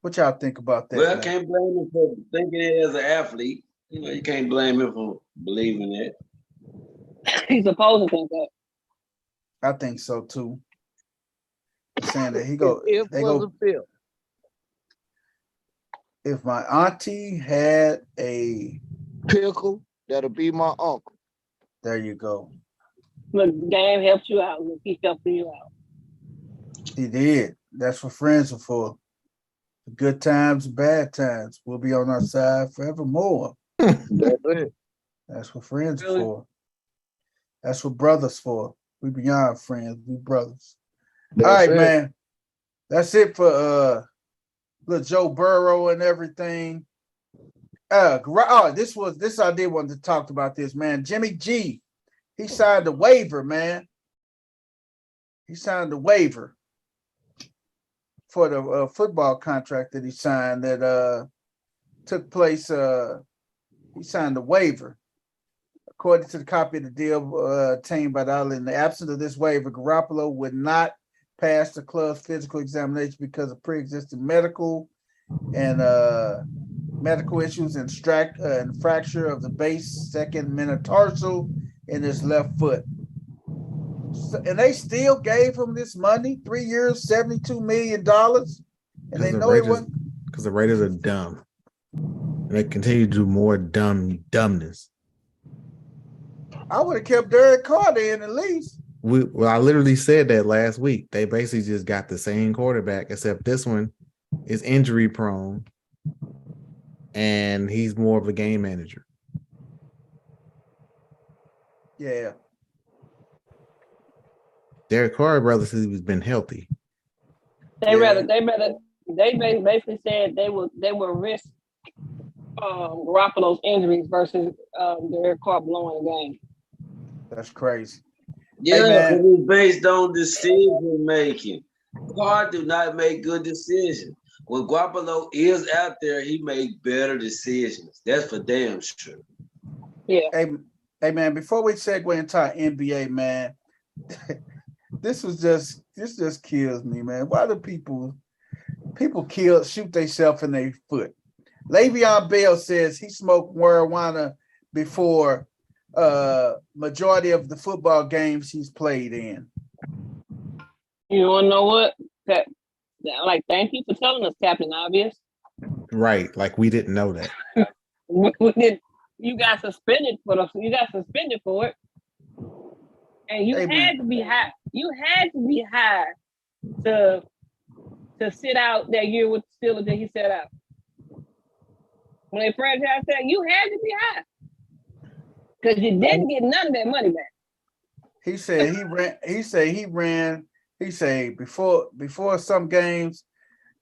B: What y'all think about that?
E: Well, I
B: man?
E: can't blame him for thinking it as an athlete. You know, you can't blame him for believing that.
C: He's supposed to think that.
B: I think so too. Saying that he go,
H: If
B: they
H: was
B: go.
H: a fifth.
B: If my auntie had a
H: Pickle, that'll be my uncle.
B: there you go.
C: Look, the game helped you out. Look, he's helping you out.
B: He did. That's what friends are for. Good times, bad times. We'll be on our side forevermore.
H: That's it.
B: That's what friends are
C: Really?
B: for. That's what brothers for. We beyond friends. We brothers.
H: That's
B: All right,
H: it.
B: man. That's it for little Joe Burrow and everything. This I did want to talk about this, man. Jimmy G, he signed a waiver, man. He signed a waiver for the football contract that he signed that took place. He signed a waiver. According to the copy of the deal obtained by the outlet, in the absence of this waiver, Garoppolo would not pass the club's physical examination because of pre-existing medical issues and fracture of the base second metatarsal in his left foot. And they still gave him this money, 3 years, $72 million. And they know it wasn't
A: because the Raiders are dumb. And they continue to do more dumbness.
B: I would have kept Derek Carter in at least.
A: I literally said that last week. They basically just got the same quarterback, except this one is injury prone, and he's more of a game manager.
B: Yeah.
A: Derek Carr, brother, says he's been healthy.
C: They basically said they will risk Garoppolo's injuries versus Derek Carr blowing the game.
B: That's crazy.
E: Yeah,
B: Hey,
E: because it's based on decision making. Carr do not make good decisions. When Garoppolo is out there, he makes better decisions. That's for damn sure.
C: Yeah.
B: Hey man, before we segue into our NBA, man, this just kills me, man. Why do people shoot themselves in their foot? Le'Veon Bell says he smoked marijuana before majority of the football games he's played in.
C: You want to know what? Like, thank you for telling us, Captain Obvious.
A: Right, like we didn't know that.
C: You got suspended for it, and you had to be high. You had to be high to sit out that year with the Steelers that he set out. When they franchised that, you had to be high because you didn't get none of that money back.
B: He said he said before some games,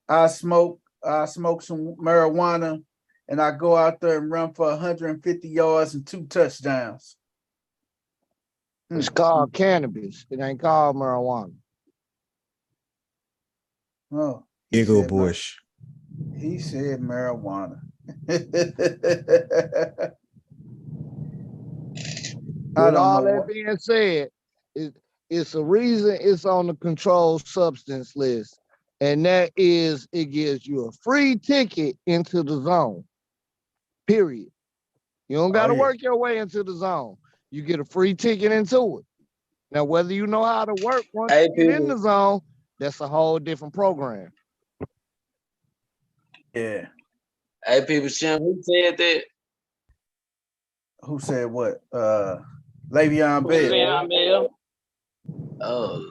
B: I smoke some marijuana and I go out there and run for 150 yards and 2 touchdowns.
H: It's called cannabis. It ain't called marijuana.
B: Oh,
A: Eagle Bush.
B: He said marijuana.
H: With all that being said, it's a reason it's on the controlled substance list, and that is it gives you a free ticket into the zone. Period. You don't got to work your way into the zone. You get a free ticket into it. Now, whether you know how to work once you get in the zone, that's a whole different program.
B: Yeah.
E: Hey, people, Shem, who said that?
B: Who said what? Le'Veon Bell.
C: Le'Veon Bell.
E: Oh,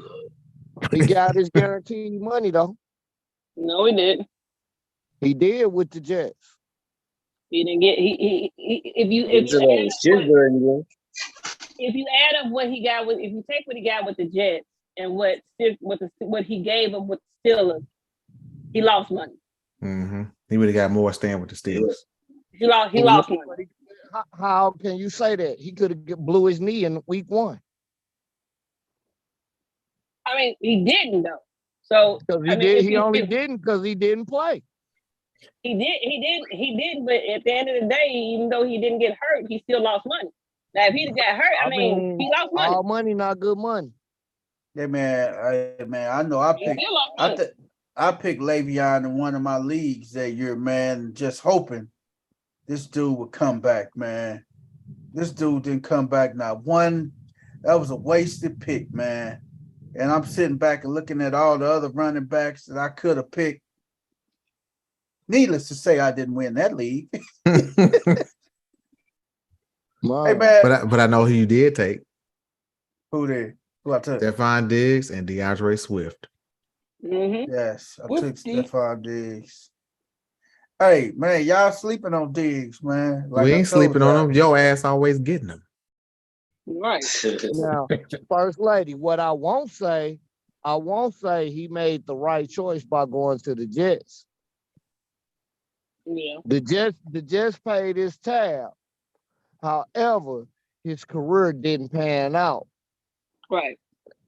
H: He got his guaranteed money though.
C: No, he didn't.
H: He did with the Jets.
C: He didn't get. If you add up what he got with, if you take what he got with the Jets and what he gave him with the Steelers, he lost money.
A: Mm-hmm. He would have got more staying with the Steelers.
C: He lost money.
H: How can you say that? He could have blew his knee in week 1.
C: I mean, he didn't though. So
H: Because
C: I mean,
H: he only didn't because he didn't play.
C: He did. But at the end of the day, even though he didn't get hurt, he still lost money. Now, if he got hurt, I mean, he lost money.
H: All money, not good money.
B: Yeah, man. I know. I picked Le'Veon in one of my leagues that year, man. Just hoping this dude would come back, man. This dude didn't come back. Not one. That was a wasted pick, man. And I'm sitting back and looking at all the other running backs that I could have picked. Needless to say, I didn't win that league.
H: Wow.
B: Hey, man.
A: But I know who you did take.
B: Who did? Who I took?
A: Stephon Diggs and DeAndre Swift.
C: Mm-hmm.
B: Yes, I took Stephon Diggs. Hey, man, y'all sleeping on Diggs, man.
A: We ain't sleeping on them. Your ass always getting them.
C: Right.
H: Now, First Lady, what I won't say he made the right choice by going to the Jets.
C: Yeah.
H: The Jets paid his tab. However, his career didn't pan out.
C: Right.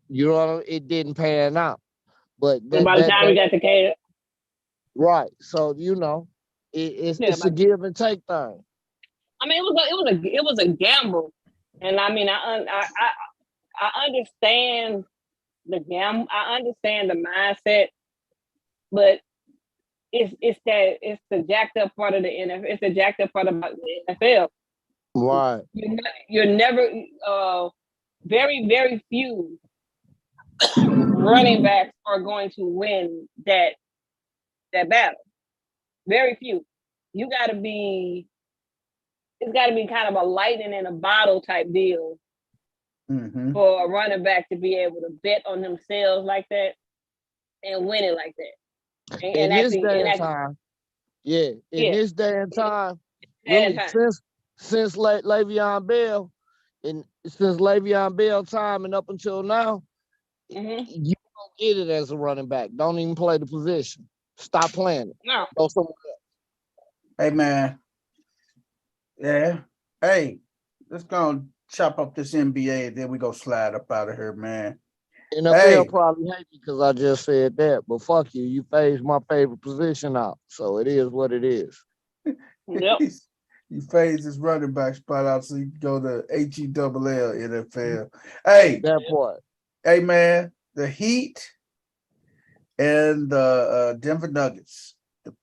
H: You know, it didn't pan out. But
C: by the time we got to Canada.
H: Right. So you know, it's a give and take thing.
C: I mean, it was a gamble, and I mean, I understand the gamble. I understand the mindset, but it's the jacked up part of the NFL. It's the jacked up part about the NFL.
H: Right.
C: You're never very, very few running backs are going to win that battle. Very few. It's got to be kind of a lightning in a bottle type deal for a running back to be able to bet on themselves like that and win it like that.
H: In this day and time, this day and time, really, since Le'Veon Bell, and since Le'Veon Bell time and up until now, you don't get it as a running back. Don't even play the position. Stop playing it.
C: No.
H: Go somewhere else.
B: Hey, man. Yeah. Hey, let's go and chop up this NBA and then we go slide up out of here, man.
H: NFL probably hate me because I just said that, but fuck you. You phased my favorite position out. So it is what it is.
C: Yep.
B: You phased his running back spot out so you can go to HELL NFL. Hey.
H: That part.
B: Hey, man. The Heat and the Denver Nuggets. The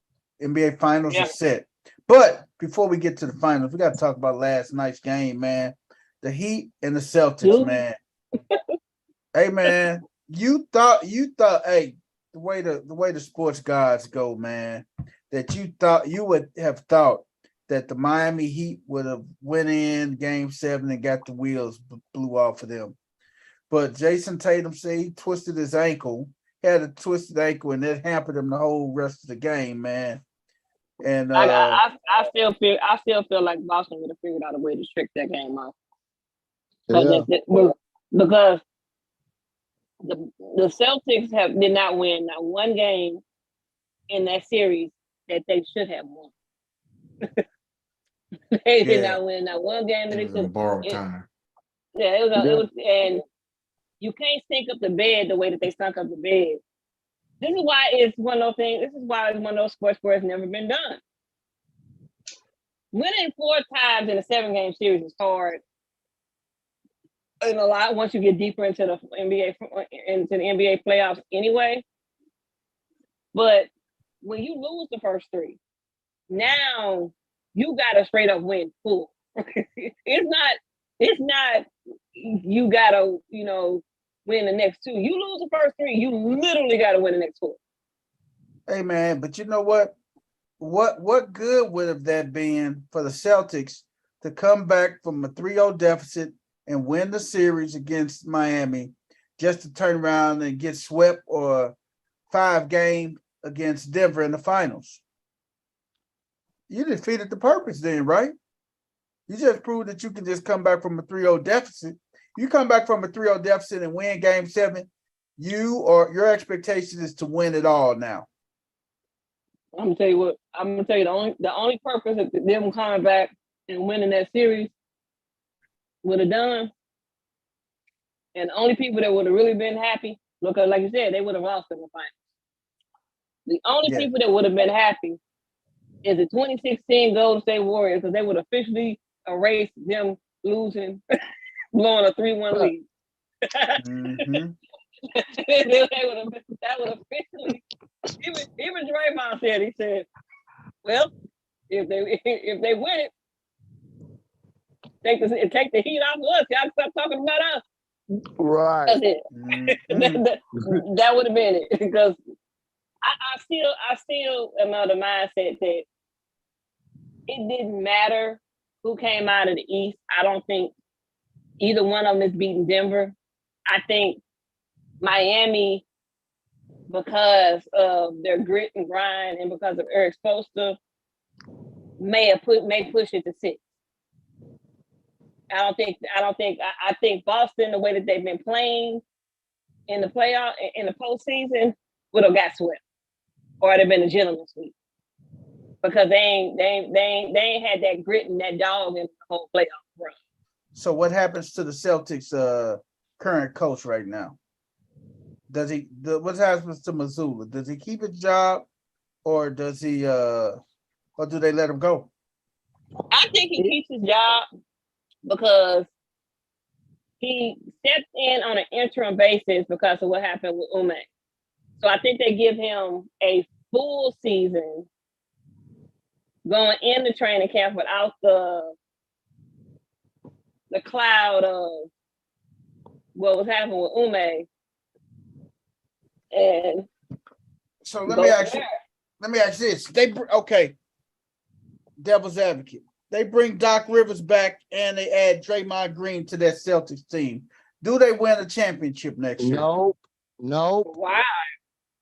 B: NBA Finals are set. But before we get to the finals, we got to talk about last night's game, man. The Heat and the Celtics, man. Hey, man, you thought, hey, the way the sports gods go, man, that you would have thought that the Miami Heat would have went in Game 7 and got the wheels blew off of them. But Jason Tatum said he twisted his ankle, had a twisted ankle, and that hampered him the whole rest of the game, man. And
C: I still feel like Boston would have figured out a way to trick that game off. Because the Celtics did not win not one game in that series that they should have won. They did not win not one game that they should have
A: borrowed time.
C: Yeah, it was, and you can't stink up the bed the way that they stunk up the bed. This is why it's one of those things. This is why it's one of those sports where it's never been done. Winning 4 times in a 7-game series is hard. And a lot once you get deeper into the NBA playoffs anyway. But when you lose the first 3, now you gotta straight up win full. It's not you gotta, win the next 2. You lose the first 3, you literally gotta win the next 4.
B: Hey, man, but you know what? What good would have that been for the Celtics to come back from a 3-0 deficit and win the series against Miami just to turn around and get swept or 5-game against Denver in the finals? You defeated the purpose then, right? You just proved that you can just come back from a 3-0 deficit. You come back from a 3-0 deficit and win Game 7, your expectation is to win it all now.
C: I'm gonna tell you the only purpose of them coming back and winning that series would have done, and the only people that would have really been happy because, like you said, they would have lost in the finals. The only people that would have been happy is the 2016 Golden State Warriors, because they would officially erase them losing, blowing a 3-1 lead.
B: Mm-hmm.
C: That would officially. Even Draymond said, he said, "Well, if they win it, take the heat off of us. Y'all stop talking about us."
H: Right.
C: That's it.
B: Mm-hmm.
C: That would have been it, because I still am of the mindset that it didn't matter who came out of the East. I don't think either one of them is beating Denver. I think Miami, because of their grit and grind and because of Eric Spoelstra, may push it to 6. I think Boston, the way that they've been playing in the playoff, in the postseason, would have got swept, or it'd have been a gentleman's sweep, because they ain't had that grit and that dog in the whole playoff run.
B: So what happens to the Celtics current coach right now? What happens to Mazzulla? Does he keep his job, or does he or do they let him go?
C: I think he keeps his job because he stepped in on an interim basis because of what happened with Ume. So I think they give him a full season going into training camp without the cloud of what was happening with Ume. And
B: so let me ask you this. Devil's advocate. They bring Doc Rivers back and they add Draymond Green to that Celtics team. Do they win a championship next year?
H: Nope.
C: Why?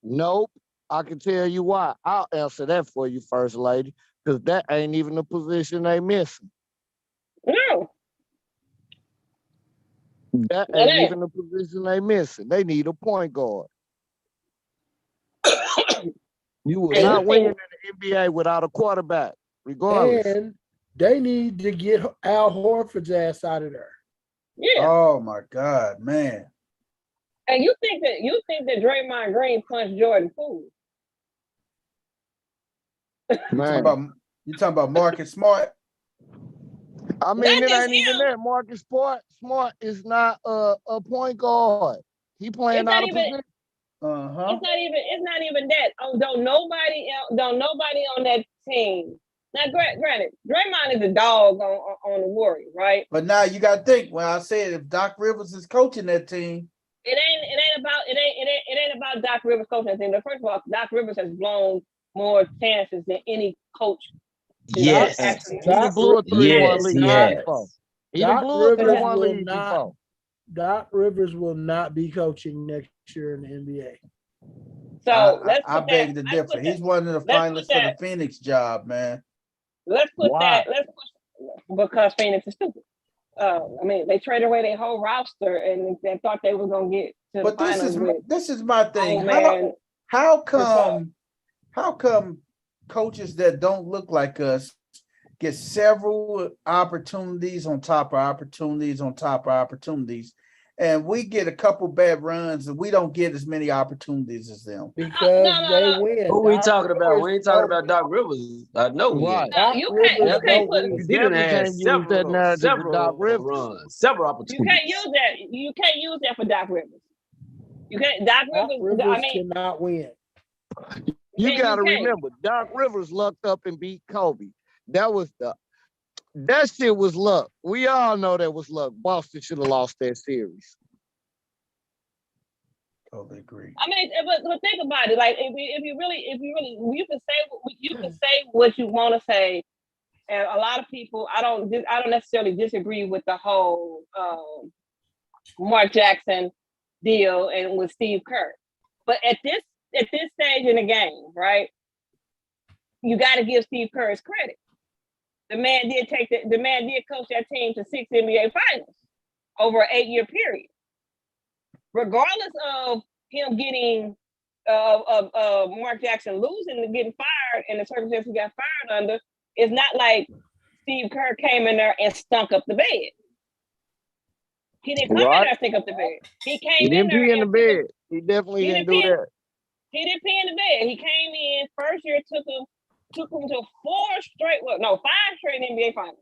H: Nope. I can tell you why. I'll answer that for you, First Lady, because that ain't even the position they missing.
C: No.
H: That ain't even the position they missing. They need a point guard. You will not win in the NBA without a quarterback, regardless.
F: And they need to get Al Horford's ass out of there.
C: Yeah.
B: Oh my God, man.
C: And you think that Draymond Green punched Jordan Poole?
B: You talking about Marcus Smart?
H: I mean, it ain't even that. Marcus Smart is not a point guard. He playing out of position.
B: Uh-huh.
C: It's not even that. Don't nobody on that team. Now, granted, Draymond is a dog on the Warriors, right?
B: But now you got to think. When I said if Doc Rivers is coaching that team,
C: it ain't about Doc Rivers coaching that team. First of all, Doc Rivers has blown more chances than any coach.
I: Yes.
H: He blew a 3-1 lead before. He blew a 3-1 lead before.
F: Doc Rivers will not be coaching next year in the NBA.
C: So
B: I beg to differ. He's one of the finalists for the Phoenix job, man.
C: Let's push because Phoenix is stupid. I mean, they traded away their whole roster and they thought they were gonna get to the finals.
B: This is my thing. How come coaches that don't look like us get several opportunities on top of opportunities on top of opportunities, and we get a couple bad runs and we don't get as many opportunities as them?
F: Because they win.
E: Who we talking about? We ain't talking about Doc Rivers. No,
H: right.
C: You can't put.
E: He done had several runs, several opportunities.
C: You can't use that for Doc Rivers. You can't. Doc Rivers
F: cannot win.
H: You got to remember, Doc Rivers lucked up and beat Kobe. That shit was luck. We all know that was luck. Boston should have lost that series.
B: Totally agree.
C: I mean, but think about it. Like, if you really, you can say what you want to say, and a lot of people, I don't necessarily disagree with the whole Mark Jackson deal and with Steve Kerr, but at this stage in the game, right? You got to give Steve Kerr his credit. The man did coach that team to 6 NBA finals over an 8-year period. Regardless of him getting Mark Jackson losing and getting fired and the circumstances he got fired under, it's not like Steve Kerr came in there and stunk up the bed. He didn't come in there and stink up the bed. He came
H: in there. He didn't pee in the bed. He definitely
C: He
H: didn't
C: didn't
H: do
C: pee.
H: that.
C: He didn't pee in the bed. He came in first year, took him to 5 straight NBA finals.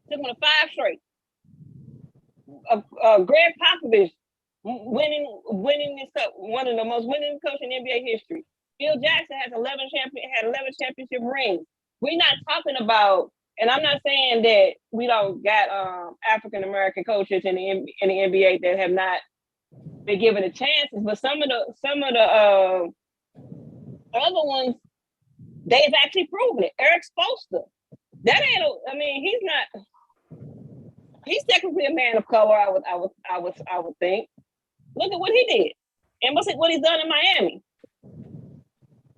C: Took him to 5 straight. Greg Popovich winning this cup, one of the most winning coaches in NBA history. Phil Jackson had 11 championship rings. We're not talking about, and I'm not saying that we don't got African American coaches in the NBA that have not been given a chances, but some of the other ones, they've actually proven it. Eric Spoelstra, that ain't. I mean, he's not. He's technically a man of color. I would think. Look at what he did, and what he's done in Miami.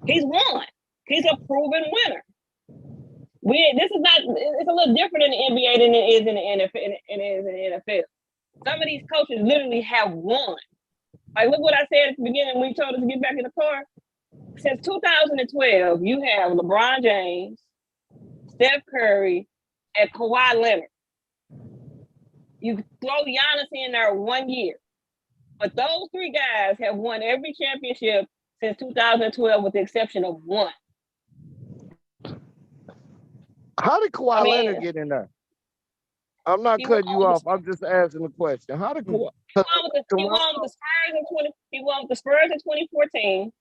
C: He's won. He's a proven winner. This is not. It's a little different in the NBA than it is in the NFL. Some of these coaches literally have won. Like, look what I said at the beginning when you told us to get back in the car. Since 2012, you have LeBron James, Steph Curry, and Kawhi Leonard. You throw Giannis in there 1 year. But those 3 guys have won every championship since 2012 with the exception of one.
H: How did Kawhi Leonard get in there? I'm not cutting you off. I'm just asking the question. How did Kawhi?
C: He won with the Spurs in 2014,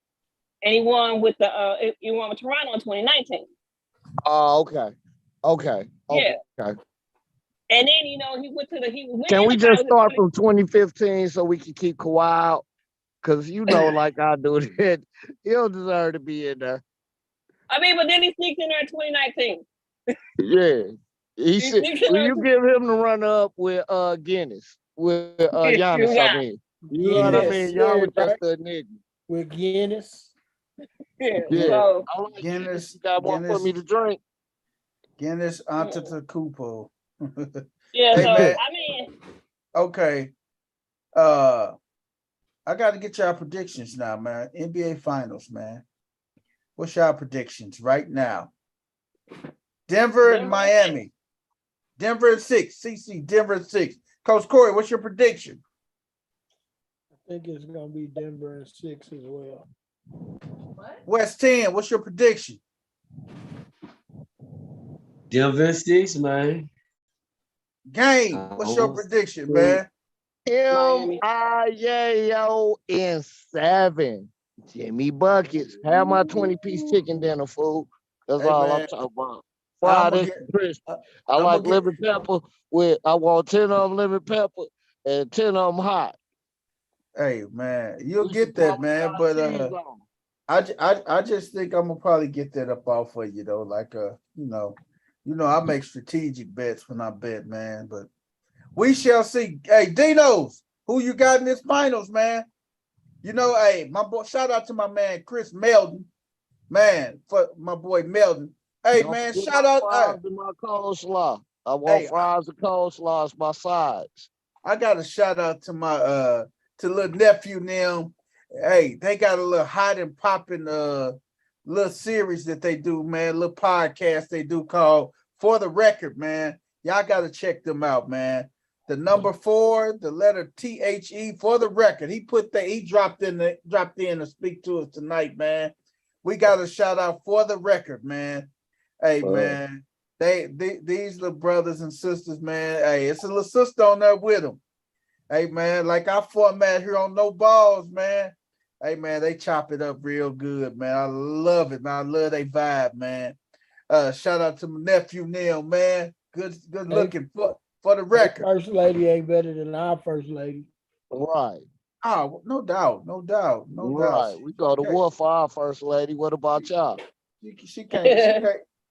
C: and he won with Toronto in 2019.
H: Oh, okay.
C: Yeah. Okay. And then he went to the.
H: Can we just start from 2015 so we can keep Kawhi out? Because like I do that, he don't deserve to be in there.
C: I mean, but then he sneaked in there in 2019.
H: Yeah. Will you give him the run up with Guinness? With Giannis, I mean. You know what I mean? Y'all was just a nigga.
F: With Guinness.
C: Yeah.
B: So,
H: like Guinness. You got one for me to drink.
B: Guinness Antetokounmpo.
C: Yeah,
B: hey,
C: so
B: man.
C: I mean.
B: Okay. I got to get y'all predictions now, man. NBA Finals, man. What's y'all predictions right now? Denver and Miami. Denver at 6. CC, Denver at 6. Coach Corey, what's your prediction?
F: I think it's going to be Denver at 6 as well.
B: What? West 10, what's your prediction?
E: Denver at 6, man.
B: Game, what's your prediction, man?
H: M-I-A-O in 7. Jimmy Buckets. Have my 20-piece chicken dinner, fool. That's all I'm talking about. Fried and crispy. I like lemon pepper I want 10 of them lemon pepper and 10 of them hot.
B: Hey, man, you'll get that, man. But I just think I'm gonna probably get that up off of you, though. Like I make strategic bets when I bet, man. But we shall see. Hey, Dinos, who you got in this finals, man? Hey, my boy, shout out to my man Chris Melton, man, for my boy Melton. Hey, man, shout out
H: to my coleslaw. I want fries and coleslaw as my sides.
B: I got a shout out to my to little nephew now. Hey, they got a little hot and popping little series that they do, man, little podcast they do called For the Record, man. Y'all got to check them out, man. The number 4, the letter THE, For the Record. He dropped in to speak to us tonight, man. We got a shout out For the Record, man. Hey, man. These little brothers and sisters, man. Hey, it's a little sister on there with them. Hey, man, like our format here on No Balls, man. Hey, man, they chop it up real good, man. I love it, man. I love they vibe, man. Shout out to my nephew Neil, man. Good looking for the record.
F: First lady ain't better than our first lady.
H: Right.
B: Oh, no doubt.
H: Right. We go to war for our first lady. What about y'all?
B: She can't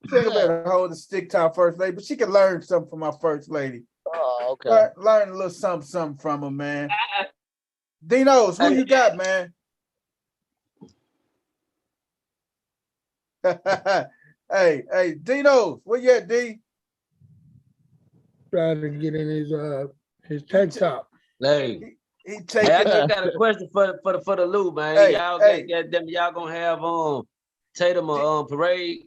B: better hold the stick to our first lady, but she can learn something from our first lady.
H: Oh, okay.
B: Learn a little something from her, man. Dinos, who you got, man? hey, Dinos, where you at, D?
F: Trying to get in his tank top.
E: Hey,
B: he taking.
E: Hey, I just got a question for the Lou, man.
B: Hey,
E: y'all gonna have Tatum parade.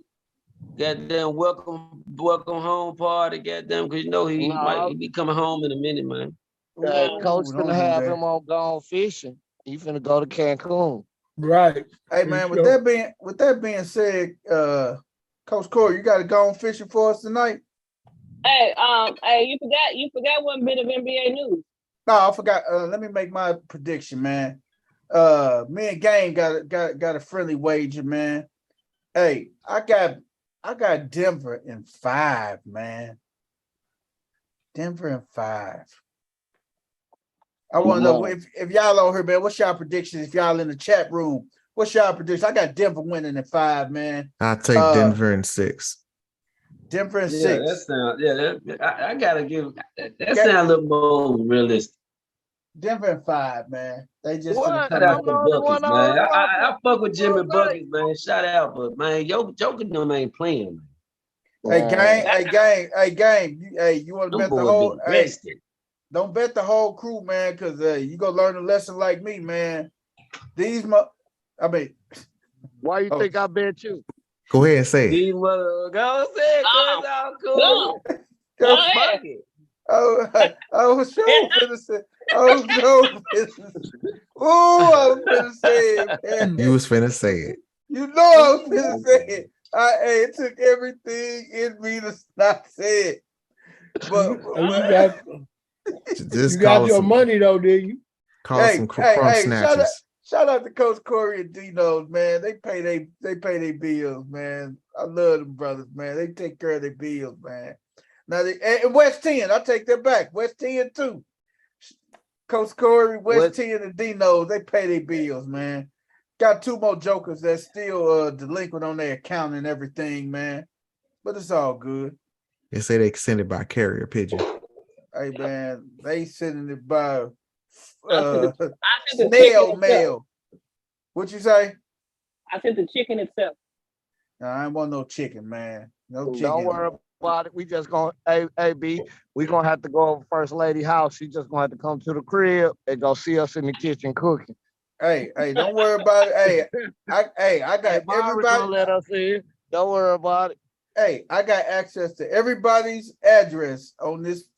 E: Goddamn welcome home party. Goddamn, because he might be coming home in a minute, man.
H: Coach
B: don't
H: finna
B: do
H: have
B: that.
H: him on gone fishing. He finna go to Cancun.
F: Right.
B: Hey man, with that being said, Coach Corey, you got to go on fishing for us tonight.
C: Hey, you forgot one bit of NBA news.
B: No, I forgot. Let me make my prediction, man. Me and Game got a friendly wager, man. Hey, I got Denver in 5, man. Denver in 5. I want to know if y'all on here, man. What's y'all predictions? If y'all in the chat room, what's y'all predictions? I got Denver winning in 5, man.
A: I'll take Denver in 6.
B: Denver in 6.
E: That sound. I gotta give. That sound a little more realistic.
B: Denver in 5, man. They just
H: What?
E: Shout out the Buckets, man. I fuck with Jimmy Buckets, man. Shout out, but man, Joker them ain't playing.
B: Hey, gang. You want to bet the whole? Hey, don't bet the whole crew, man, because you gonna learn a lesson like me, man.
H: Why you think I bet you?
A: Go ahead and say it.
E: Go say it, cuz all cool.
B: Go fuck it. I was so finna say. Oh no! Oh, I was finna say it, man.
A: You was finna say it.
B: You know I was finna say it. It took everything in me to not say it. But
F: you got your money though, did you?
A: Call some crumb snatchers.
B: Shout out to Coach Corey and Dino's, man. They pay their bills, man. I love them brothers, man. They take care of their bills, man. Now and West 10, I take that back. West 10 too. Coach Corey, West 10 and Dino's, they pay their bills, man. Got 2 more jokers that's still delinquent on their account and everything, man. But it's all good.
A: They say they send it by carrier pigeon.
B: Hey man, they sending it by snail mail. What you say?
C: I said the chicken itself.
B: No, I ain't want no chicken, man. No chicken.
H: Don't worry about it. We just gonna, hey, B, we gonna have to go over First Lady house. She just gonna have to come to the crib and go see us in the kitchen cooking.
B: Hey, don't worry about it. I got everybody.
H: Gonna let us in. Don't worry about it.
B: Hey, I got access to everybody's address on this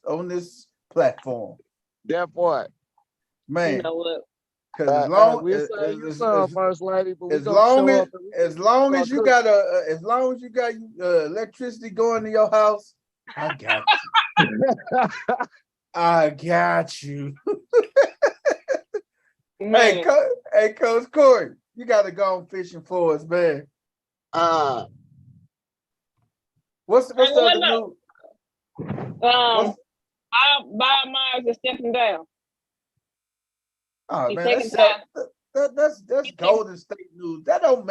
B: platform.
H: That part.
B: Man.
C: You know what?
B: Because as long as you got electricity going to your house, I got you. I got you. Hey, Coach Corey, you got to go on fishing for us, man. What's the other news?
C: Bob Myers is stepping down.
B: Oh man, that's Golden State news. That don't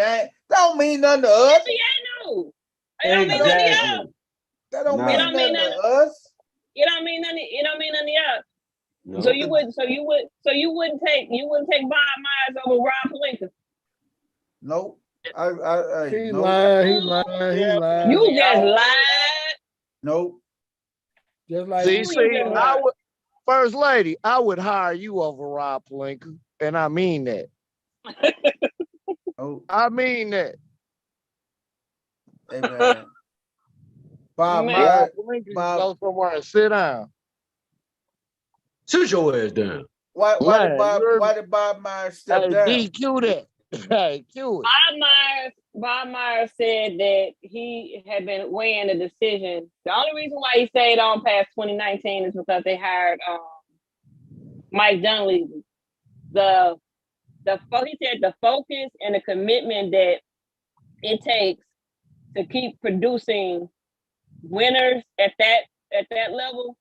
B: mean nothing to us.
E: Exactly.
B: That don't mean nothing to us.
C: It don't mean nothing to us. No. So you wouldn't take Bob Myers over Rob Pelinka.
B: Nope.
F: He lied.
C: You just lied.
B: Nope.
F: Just like
H: I would, First Lady, I would hire you over Rob Pelinka, and I mean that. I mean that.
B: Hey man, Bob Myers,
H: go somewhere and sit down.
E: Sit your ass down.
B: Why did Bob Myers step down?
H: DQ that. Hey, cue it.
C: Bob Myers said that he had been weighing the decision. The only reason why he stayed on past 2019 is because they hired Mike Dunleavy. He said the focus and the commitment that it takes to keep producing winners at that level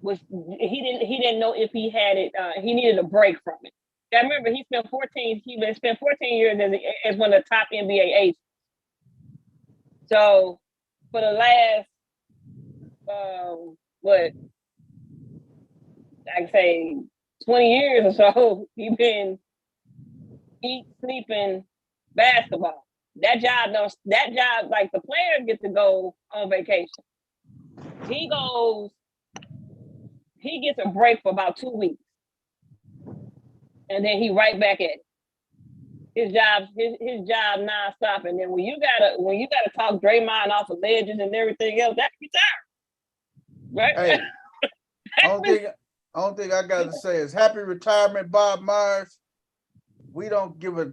C: was he didn't know if he had it. He needed a break from it. I remember he spent 14 years as one of the top NBA agents. So for the last I'd say 20 years or so, he's been sleeping basketball. That job, like the players get to go on vacation. He gets a break for about 2 weeks. And then he right back at it. His job nonstop. And then when you gotta talk Draymond off of legends and everything else, that's retired. Right?
B: Hey, Only thing I got to say is happy retirement, Bob Myers. We don't give a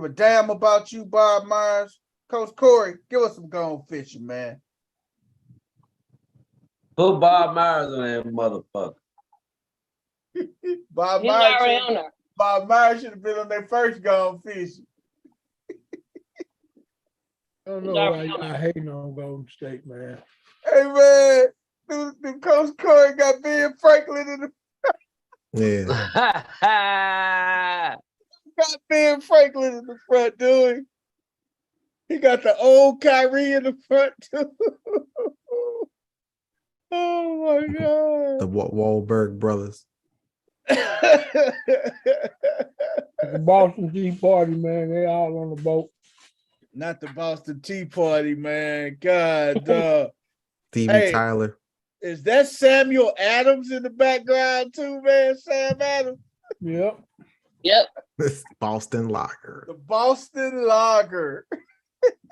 B: damn about you, Bob Myers. Coach Corey, give us some gone fishing, man.
E: Put Bob Myers on that motherfucker.
B: Bob
C: He's already
B: Myers,
C: on there.
B: Bob Myers should have been on their first gone fishing.
F: I don't know why y'all hating on Golden State, man.
B: Hey man, the Coach Corey got Ben Franklin in the
A: Yeah.
B: got Ben Franklin in the front, dude. He got the old Kyrie in the front too. Oh my god.
A: The Wahlberg brothers.
F: The Boston Tea Party, man, they all on the boat.
B: Not the Boston Tea Party, man. God,
A: Stevie
B: Hey.
A: Tyler.
B: is that Samuel Adams in the background too, man? Sam Adams,
F: Yep.
C: Yep.
A: This Boston Lager.
B: the Boston Lager.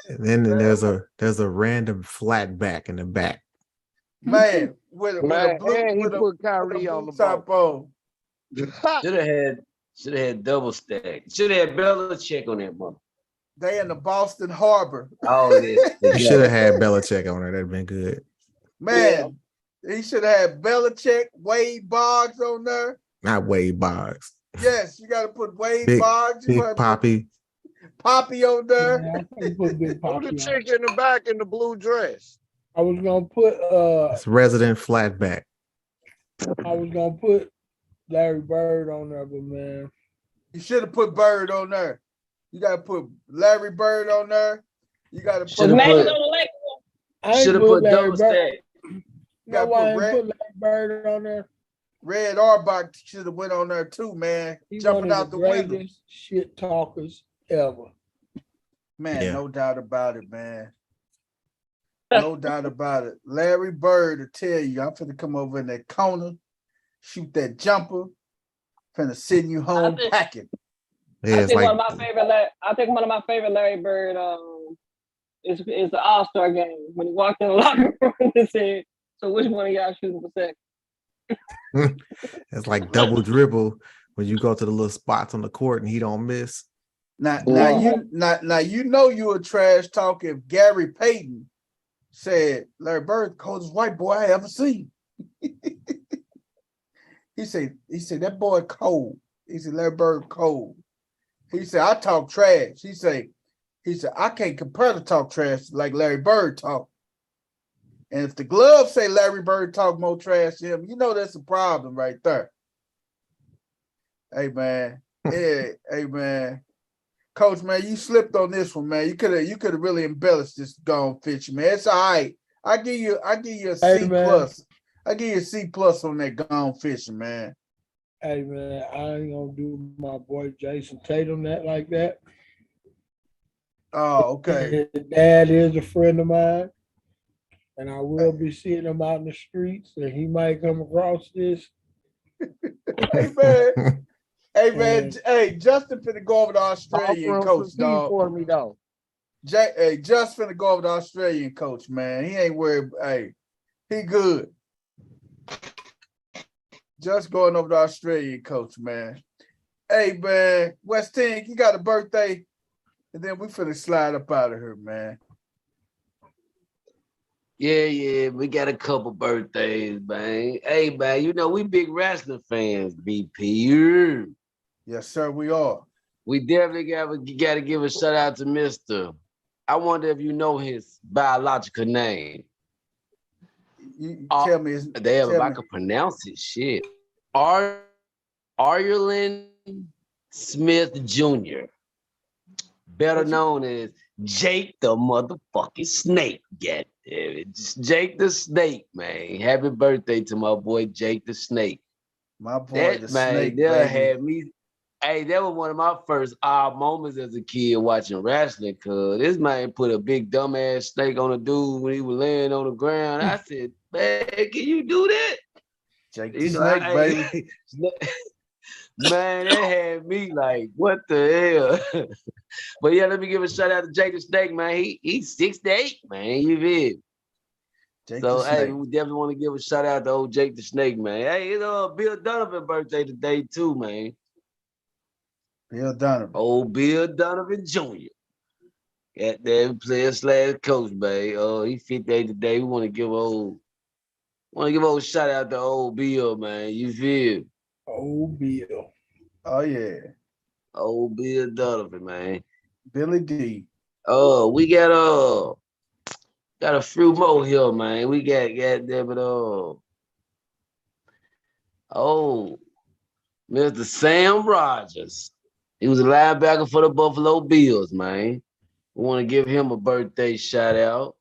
A: And then there's a random flat back in the back.
B: Man, with a
H: Man,
B: blue,
H: and he
B: with a,
H: put
B: with a
H: Kyrie on
B: blue
H: the
B: top on.
E: Should have had double stack. Should have had Belichick on that mother.
B: They in the Boston Harbor.
E: All of this.
A: You should have had Belichick on there. That'd been good.
B: Man, he should have had Belichick, Wade Boggs on there.
A: Not Wade Boggs.
B: Yes, you got to put Wade
A: Big-
B: Boggs. You
A: Big
B: gotta put
A: Poppy.
B: Poppy on there.
F: Yeah, I think put Big
H: Who
F: Poppy
H: the
F: on.
H: chick in the back in the blue dress?
F: I was gonna put
A: It's resident flat back.
F: Larry Bird on there, but man,
B: You should have put Bird on there. You got to put Larry Bird on there. You got to put
E: Should've
C: Magic
E: put-
C: on the Lakers.
F: I ain't
E: Should have put
F: Larry
E: double
F: Bird.
E: stack.
F: You know
B: Gotta
F: why I
B: put
F: ain't put Larry Bird on there?
B: Red Auerbach should have went on there too, man.
F: He's
B: Jumping
F: one
B: out
F: of
B: the
F: the
B: window.
F: greatest shit talkers ever.
B: Man,
A: Yeah.
B: no doubt about it, man. No doubt about it. Larry Bird will tell you, I'm finna come over in that corner, shoot that jumper, finna send you home
C: think-
B: packing.
A: Yeah,
C: I
A: it's
C: think
A: like
C: one of my favorite Larry Bird is the All-Star game when he walked in the locker room and said, "So which one of y'all shooting for second?"
A: it's like double dribble when you go to the little spots on the court and he don't miss.
B: Now
C: Wow.
B: you know you a trash talk if Gary Payton said Larry Bird, the coldest white boy I ever seen. he said that boy cold. He said Larry Bird cold. He said I talk trash. He said I can't compare to talk trash like Larry Bird talk. And if the gloves say Larry Bird talk more trash to him, you know that's a problem right there. Hey man, hey man. Coach, man, you slipped on this one, man. You could have really embellished this gone fish, man. It's all right. I give you a C plus. I give you a C plus on that gone fishing, man.
F: Hey man, I ain't gonna do my boy Jason Tatum that like that.
B: Oh, okay.
F: His dad is a friend of mine, and I will be seeing him out in the streets, and he might come across this.
B: Hey man. Hey man, hey, Justin finna go over to Australia and coach, dog.
H: For me though.
B: Hey, Just finna go over to Australian coach, man. He ain't worried. Hey, he good. Just going over to Australian coach, man. Hey man, West End, you got a birthday, and then we finna slide up out of here, man.
E: Yeah, we got a couple birthdays, man. Hey, man, you know, we big wrestling fans, BP.
B: Yes, sir, we are.
E: We definitely got to give a shout out to Mr. I wonder if you know his biological name.
B: You tell me his
E: Damn, if I could pronounce it, shit. Ireland Smith Jr., better known as Jake the motherfucking Snake. Get it. Jake the Snake, man. Happy birthday to my boy Jake the Snake.
B: My boy,
E: That
B: the
E: man,
B: Snake,
E: that
B: baby.
E: had me. Hey, that was one of my first odd moments as a kid watching wrestling, cause this man put a big dumbass snake on a dude when he was laying on the ground. I said, man, can you do that?
B: Jake the Snake, baby.
E: Man, that had me like, what the hell? But yeah, let me give a shout out to Jake the Snake, man. He's 6'8", man. You feel?
B: Jake
E: So
B: the
E: hey,
B: Snake.
E: we definitely want to give a shout out to old Jake the Snake, man. Hey, it's Bill Donovan birthday today too, man.
B: Bill Donovan.
E: Old Bill Donovan Jr. Got that player / coach, man. He 58 today. We want to give old shout out to old Bill, man. You feel?
F: Old Bill.
B: Oh yeah.
E: Old Bill Donovan, man.
B: Billy D.
E: Oh, we got a few more here, man. We got goddamn it Mr. Sam Rogers. He was a linebacker for the Buffalo Bills, man. We want to give him a birthday shout out.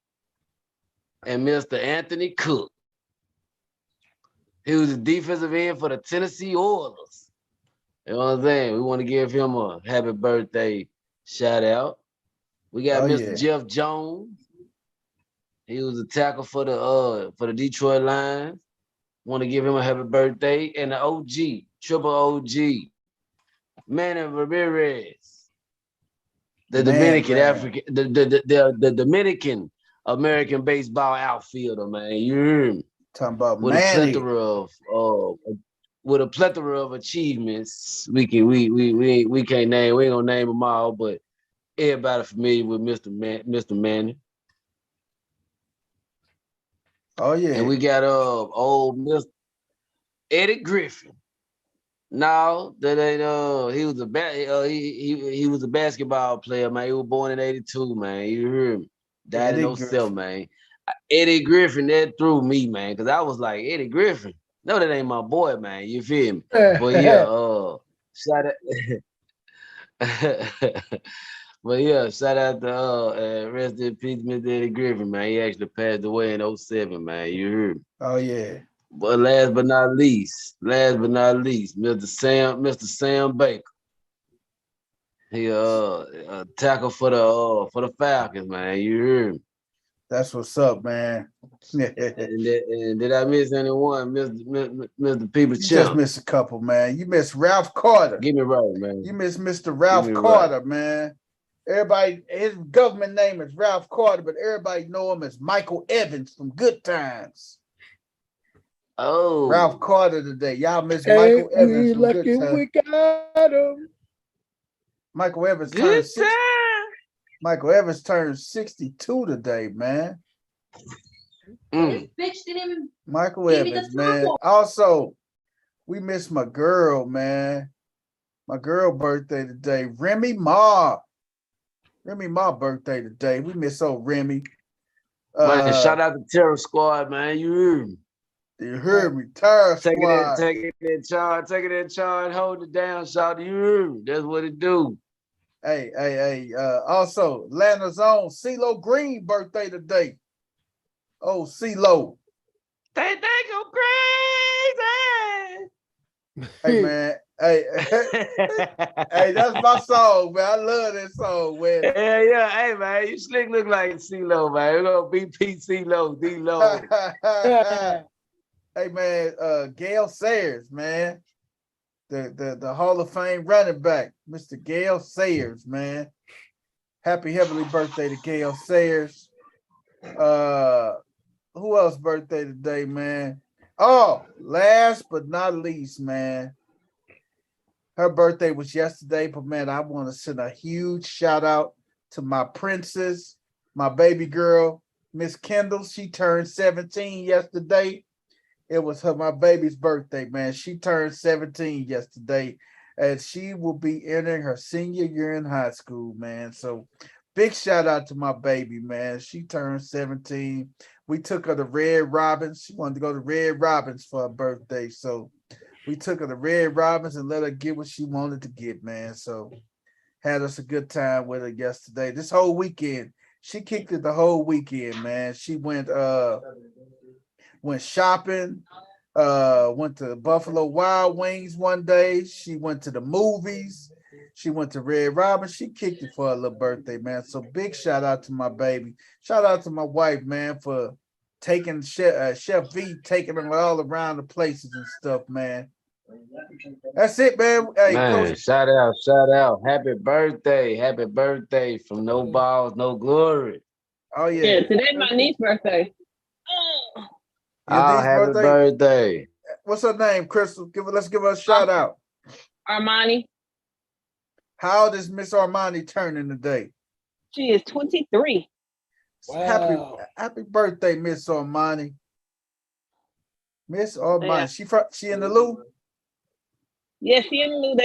E: And Mr. Anthony Cook. He was a defensive end for the Tennessee Oilers. You know what I'm saying? We want to give him a happy birthday shout out. We got Mr. Jeff Jones. He was a tackle for the Detroit Lions. Want to give him a happy birthday. And the OG, triple OG, Manny Ramirez, the Dominican African, the Dominican American baseball outfielder, man. You hear me?
B: Talking about
E: with
B: Manny.
E: With a plethora of achievements. We can't name, we ain't gonna name them all, but everybody familiar with Mr. Manny.
B: Oh yeah.
E: And we got old Mr. Eddie Griffin. No, that ain't he was he was a basketball player, man. He was born in 82, man. You heard me? Died in 07, man. Eddie Griffin, that threw me, man, because I was like, Eddie Griffin. No, that ain't my boy, man. You feel me? But yeah, shout out. But yeah, shout out to rest in peace, Mr. Eddie Griffin, man. He actually passed away in 07, man. You heard me?
B: Oh yeah.
E: But last but not least, Mr. Sam Baker. He a tackle for the Falcons, man. You heard me?
B: That's what's up, man.
E: and did I miss anyone? Mr. People
B: You just missed a couple, man. You missed Ralph Carter.
E: Get me right, man.
B: You missed Mr. Ralph Carter, man. Everybody, his government name is Ralph Carter, but everybody know him as Michael Evans from Good Times.
E: Oh,
B: Ralph Carter today. Y'all miss Michael Evans from Good Times.
F: We got him.
B: Michael Evans turned 60. Michael Evans turned 62 today, man. Michael Evans, man. Also, we miss my girl, man. My girl birthday today. Remy Ma. Remy Ma birthday today. We miss old Remy.
E: Man, shout out to Terror Squad, man. You heard me.
B: You heard me. Terror Squad.
E: Taking that charge, hold it down, shout. You heard me. That's what it do.
B: Hey. Also, Atlanta's own CeeLo Green birthday today. Oh, CeeLo.
E: They go crazy.
B: Hey, man. Hey, that's my song, man. I love that song, man.
E: Yeah. Hey, man, you slick look like CeeLo, man. We're gonna be CeeLo, D-Lo.
B: Hey, man, Gale Sayers, man. The Hall of Fame running back, Mr. Gale Sayers, man. Happy heavenly birthday to Gale Sayers. Who else birthday today, man? Oh, last but not least, man. Her birthday was yesterday, but man, I want to send a huge shout out to my princess, my baby girl, Miss Kendall. She turned 17 yesterday. It was my baby's birthday, man. She turned 17 yesterday, and she will be entering her senior year in high school, man. So big shout out to my baby, man. She turned 17. We took her to Red Robin's. She wanted to go to Red Robin's for her birthday. So we took her to Red Robin's and let her get what she wanted to get, man. So had us a good time with her yesterday. This whole weekend, she kicked it the whole weekend, man. She went shopping, went to Buffalo Wild Wings one day. She went to the movies. She went to Red Robin. She kicked it for her little birthday, man. So big shout out to my baby. Shout out to my wife, man, for taking Chef V, taking her all around the places and stuff, man. That's it, man. Hey,
E: man,
B: Coach.
E: shout out. Happy birthday from No Balls, No Glory.
B: Oh, yeah.
C: Today's my niece's birthday.
E: Oh, happy birthday.
B: What's her name, Crystal? Let's give her a shout out.
C: Armani.
B: How old is Miss Armani turning today?
C: She is 23.
F: Wow.
B: Happy birthday, Miss Armani. Miss Armani.
C: Yeah.
B: She in the Lou?
C: Yeah, she in the Lou.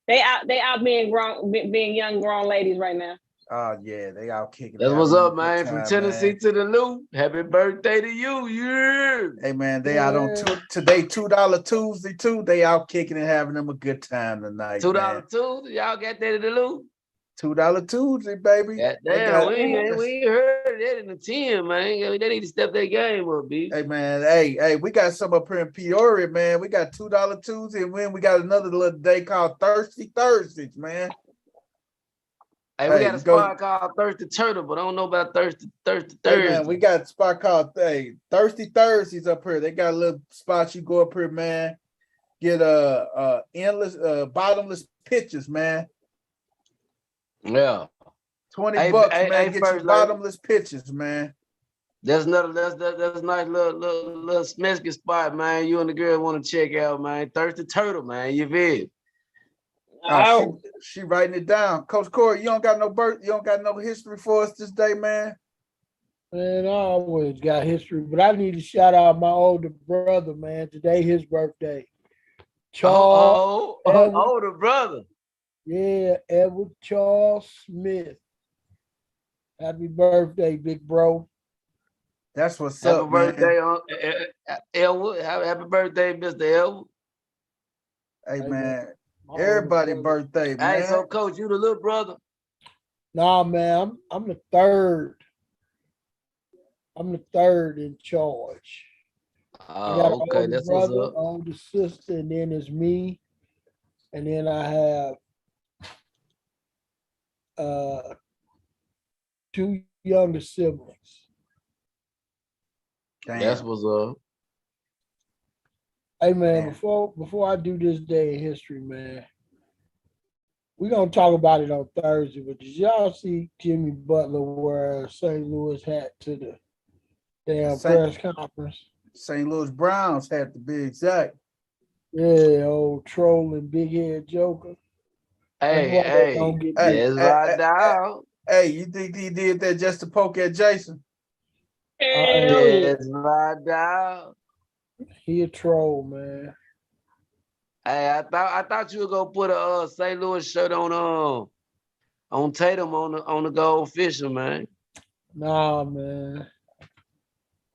C: They out being young grown ladies right now.
B: Oh yeah, they out kicking.
E: That's what's up, man.
B: Time,
E: From Tennessee
B: man.
E: to the Lou. Happy birthday to you. Yeah.
B: Hey man, they out on today $2 Tuesday too. They out kicking and having them a good time tonight.
E: $2 Tuesday. Y'all got that at the Lou?
B: $2 Tuesday, baby.
E: Damn, we ain't heard that in the 10, man. They need to step their game up, B.
B: Hey man, hey, we got some up here in Peoria, man. We got $2 Tuesday, and then we got another little day called Thirsty Thursdays, man.
E: Hey, we got a spot called Thirsty Turtle, but I don't know about Thirsty Thursday.
B: Hey man, we got a spot called Thirsty Thursdays up here. They got a little spot you go up here, man. Get endless bottomless pitchers, man.
E: Yeah.
B: $20, man. Get you bottomless pitchers, man.
E: That's another that's a nice little Smeska spot, man. You and the girl want to check out, man. Thirsty Turtle, man. You feel?
B: She writing it down. Coach Corey, you don't got no history for us this day, man.
F: Man, I always got history, but I need to shout out my older brother, man. Today his birthday. Charles.
E: Older brother.
F: Yeah, Edward Charles Smith. Happy birthday, big bro.
B: That's what's
E: happy
B: up,
E: birthday,
B: man.
E: Elwood. Happy birthday, Mr. Elwood.
B: Hey, man. Everybody birthday, man.
E: Hey, so Coach, you the little brother?
F: Nah, man, I'm the third. I'm the third in charge. I got an older brother, older sister, and then it's me. And then I have 2 younger siblings.
B: Damn.
E: That's what's up.
F: Hey man, before I do this day in history, man, we're gonna talk about it on Thursday. But did y'all see Jimmy Butler wear a St. Louis hat to the damn press conference?
B: St. Louis Browns hat to be exact.
F: Yeah, old trolling big head joker.
E: Hey,
B: you think he did that just to poke at Jason?
E: That's my dog.
F: He a troll, man.
E: Hey, I thought you were gonna put a St. Louis shirt on Tatum on the Gold Fisher, man.
F: Nah, man.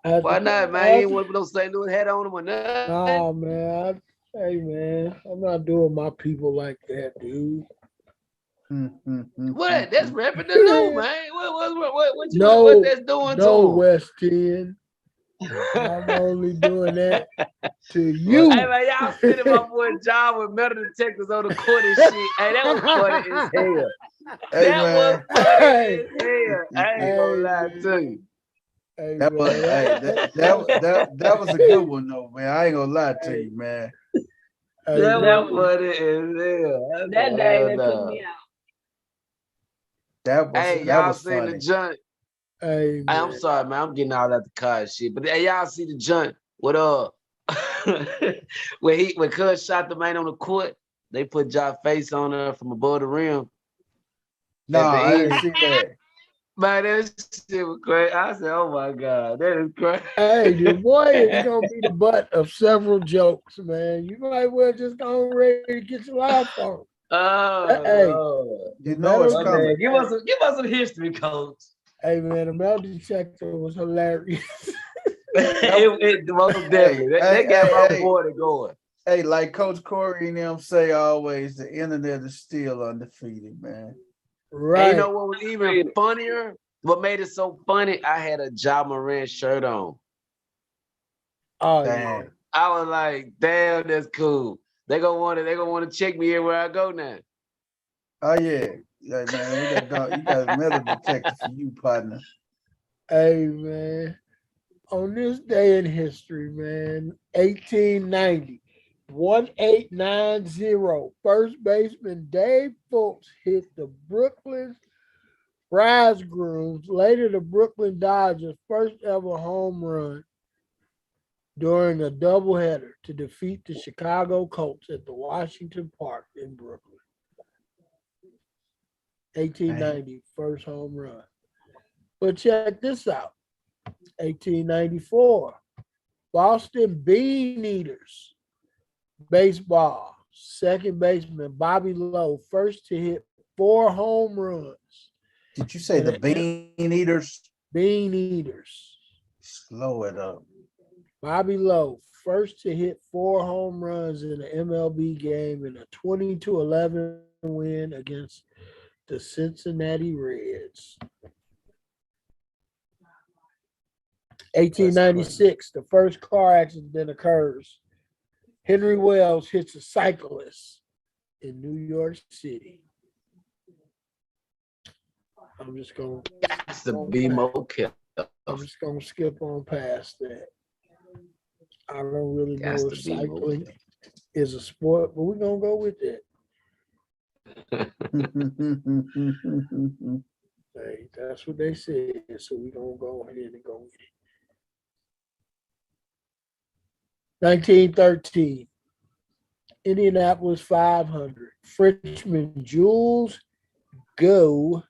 E: Why not, man? You ain't want to put no St. Louis hat on him or nothing?
F: Nah, man. Hey, man, I'm not doing my people like that, dude.
E: What? That's repping the Lou, man. What that's doing to him?
F: West 10. I'm only doing that to you.
E: Hey, man, y'all sitting my boy John with metal detectors on the court and shit. Hey, that was funny as hell.
B: Hey,
E: that was funny as hell. I ain't gonna lie to you.
F: Hey,
B: that was a good one, though, man. I ain't gonna lie to you, man.
E: That was funny as hell.
C: That day that took me out.
E: Y'all
B: was
E: seen
B: funny.
E: the joint?
F: Hey,
E: I'm sorry, man. I'm getting all out the car and shit. But hey, y'all see the joint with when Cuz shot the man on the court, they put Josh face on her from above the rim.
B: No, I didn't see that.
E: Man, that shit was crazy. I said, "Oh my god, that is crazy."
F: Hey, the boy is gonna be the butt of several jokes, man. You might well just go ready to get your laugh on.
B: You know it's coming.
E: Give us some history, Coach.
F: Hey man, the metal detector was hilarious.
E: it most definitely. That got my boy going.
B: Hey, like Coach Corey and them say always, the internet is still undefeated, man.
F: Right.
E: And you know what was even funnier? What made it so funny? I had a Ja Morant shirt on.
F: Oh
B: damn.
F: yeah.
E: I was like, damn, that's cool. They gonna want to check me everywhere I go now.
B: Oh yeah. Yeah, man, you got a metal detector for you, partner.
F: Hey man, on this day in history, man, 1890, 1890, first baseman Dave Fultz hit the Brooklyn Bridegrooms, later the Brooklyn Dodgers' first ever home run. during a doubleheader to defeat the Chicago Colts at the Washington Park in Brooklyn. 1890, first home run. But check this out. 1894, Boston Bean Eaters, baseball, second baseman Bobby Lowe, first to hit 4 home runs.
B: Did you say the Bean Eaters?
F: Bean Eaters.
B: Slow it up.
F: Bobby Lowe, first to hit 4 home runs in an MLB game in a 20-11 win against the Cincinnati Reds. 1896, the first car accident occurs. Henry Wells hits a cyclist in New York City. I'm just going
E: That's the BMO kill.
F: I'm just going to skip on past that. I don't really know if cycling is a sport, but we're going to go with it. Hey, that's what they said, so we're going to go ahead and go with it. 1913, Indianapolis 500. Frenchman Jules Go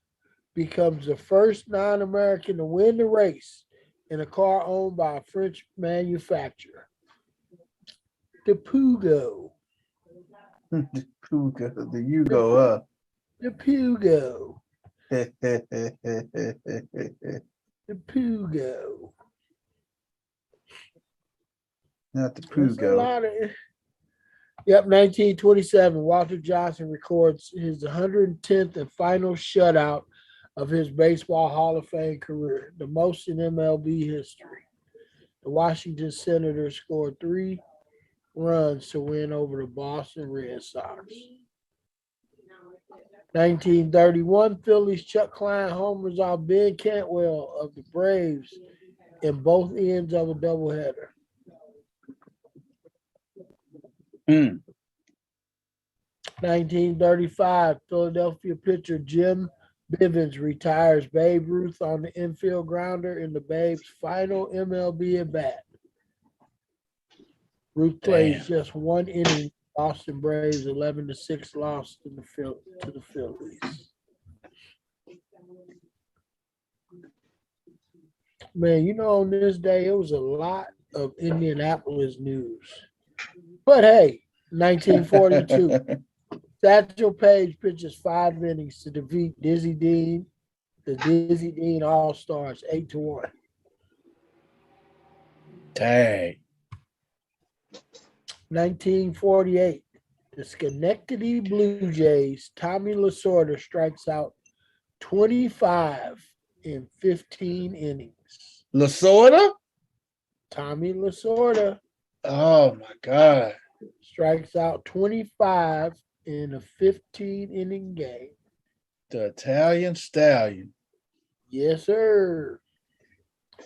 F: becomes the first non-American to win the race in a car owned by a French manufacturer. The Pugo.
B: The Pugo, the Yugo, huh?
F: The Pugo. The Pugo.
B: Not the
F: There's a
B: Pugo.
F: lot of. Yep, 1927. Walter Johnson records his 110th and final shutout of his baseball Hall of Fame career, the most in MLB history. The Washington Senators scored 3 runs to win over the Boston Red Sox. 1931, Phillies Chuck Klein homers off Ben Cantwell of the Braves in both ends of a doubleheader. 1935, Philadelphia pitcher Jim Bivens retires Babe Ruth on the infield grounder in the Babe's final MLB at bat. Ruth plays just 1 inning. Boston Braves 11-6 loss to the Phillies. Man, you know, on this day it was a lot of Indianapolis news. But hey, 1942. Satchel Paige pitches 5 innings to defeat Dizzy Dean, the Dizzy Dean All-Stars, 8-1.
B: Dang.
F: 1948, the Schenectady Blue Jays, Tommy Lasorda strikes out 25 in 15 innings.
B: Lasorda?
F: Tommy Lasorda.
B: Oh, my God.
F: Strikes out 25 in a 15-inning game.
B: The Italian Stallion.
F: Yes, sir.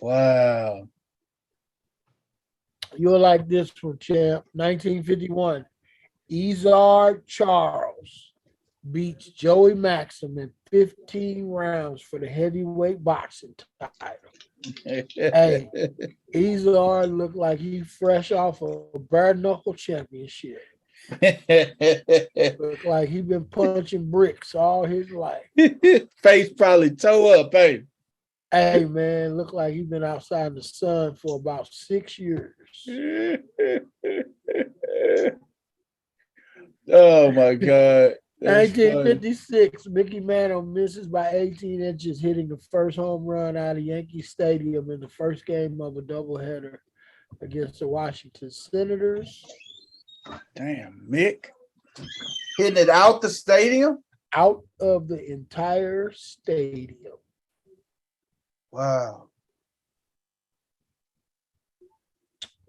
B: Wow.
F: You'll like this one, champ. 1951, Izard Charles beats Joey Maxim in 15 rounds for the heavyweight boxing title. Hey, Izard looked like he fresh off a bare knuckle championship. Look like he been punching bricks all his life.
B: Face probably toe up, hey.
F: Hey, man, look like he been outside in the sun for about 6 years.
B: Oh, my God. That's
F: 1956, Mickey Mantle misses by 18 inches, hitting the first home run out of Yankee Stadium in the first game of a doubleheader against the Washington Senators.
B: Damn, Mick. Hitting it out the stadium?
F: Out of the entire stadium.
B: Wow.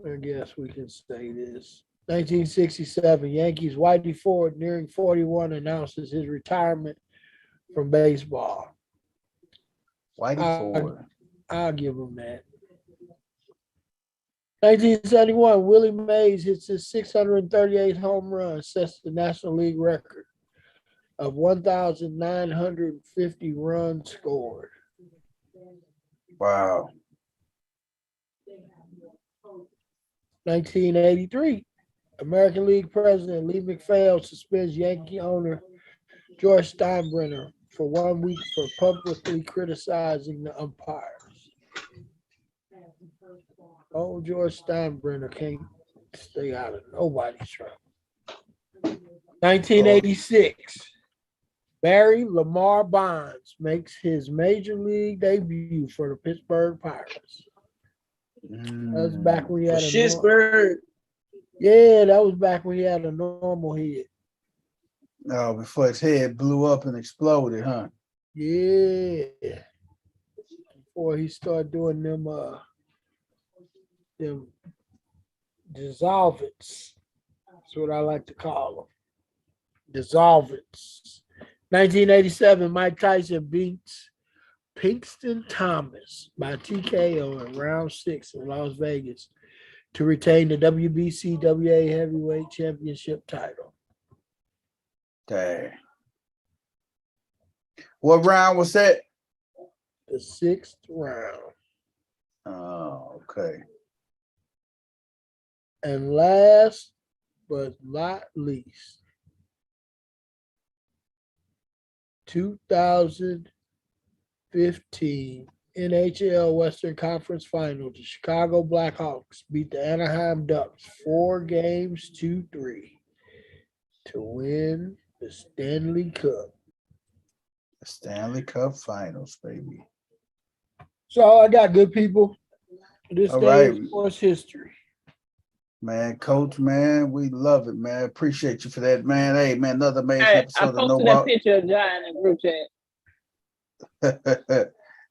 F: I guess we can say this. 1967, Yankees Whitey Ford, nearing 41, announces his retirement from baseball.
B: Whitey Ford.
F: I'll give him that. 1971, Willie Mays hits his 638th home run, sets the National League record of 1,950 runs scored.
B: Wow.
F: 1983, American League president Lee McPhail suspends Yankee owner George Steinbrenner for 1 week for publicly criticizing the umpires. Oh, George Steinbrenner can't stay out of nobody's trouble. 1986, Barry Lamar Bonds makes his major league debut for the Pittsburgh Pirates. That was back when he had a
E: Shitsburg.
F: yeah, that was back when he had a normal head.
B: Oh, before his head blew up and exploded, huh?
F: Yeah. Before he started doing them dissolvents. That's what I like to call them. Dissolvents. 1987, Mike Tyson beats Pinkston Thomas by TKO in round 6 in Las Vegas to retain the WBC WA Heavyweight Championship title.
B: Dang. What round was that?
F: The 6th round.
B: Oh, okay.
F: And last but not least, 2015 NHL Western Conference Final, the Chicago Blackhawks beat the Anaheim Ducks 4-3 to win the Stanley Cup.
B: The Stanley Cup Finals, baby.
F: So I got good people. This
B: All
F: day
B: right.
F: is sports history.
B: Man, Coach, man, we love it, man. Appreciate you for that, man. Hey, man, another amazing
C: I
B: episode of No
C: posted that
B: Ball.
C: picture of John in the group chat.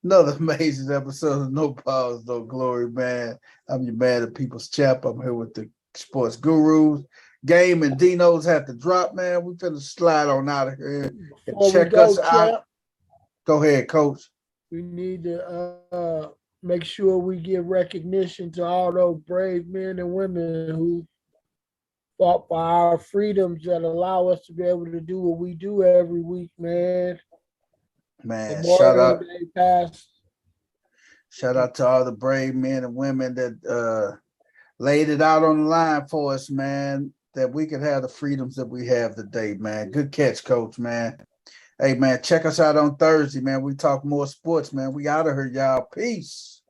B: Another amazing episode of No Balls, No Glory, man. I'm your man, the People's Champ. I'm here with the sports gurus. Game and Dino's have to drop, man. We finna slide on out of here and
F: Before
B: check
F: we go,
B: us out.
F: champ,
B: Go ahead, Coach.
F: we need to make sure we give recognition to all those brave men and women who fought for our freedoms that allow us to be able to do what we do every week, man.
B: Man,
F: Memorial Day passed.
B: shout out to all the brave men and women that laid it out on the line for us, man, that we could have the freedoms that we have today, man. Good catch, Coach, man. Hey, man, check us out on Thursday, man. We talk more sports, man. We out of here, y'all. Peace.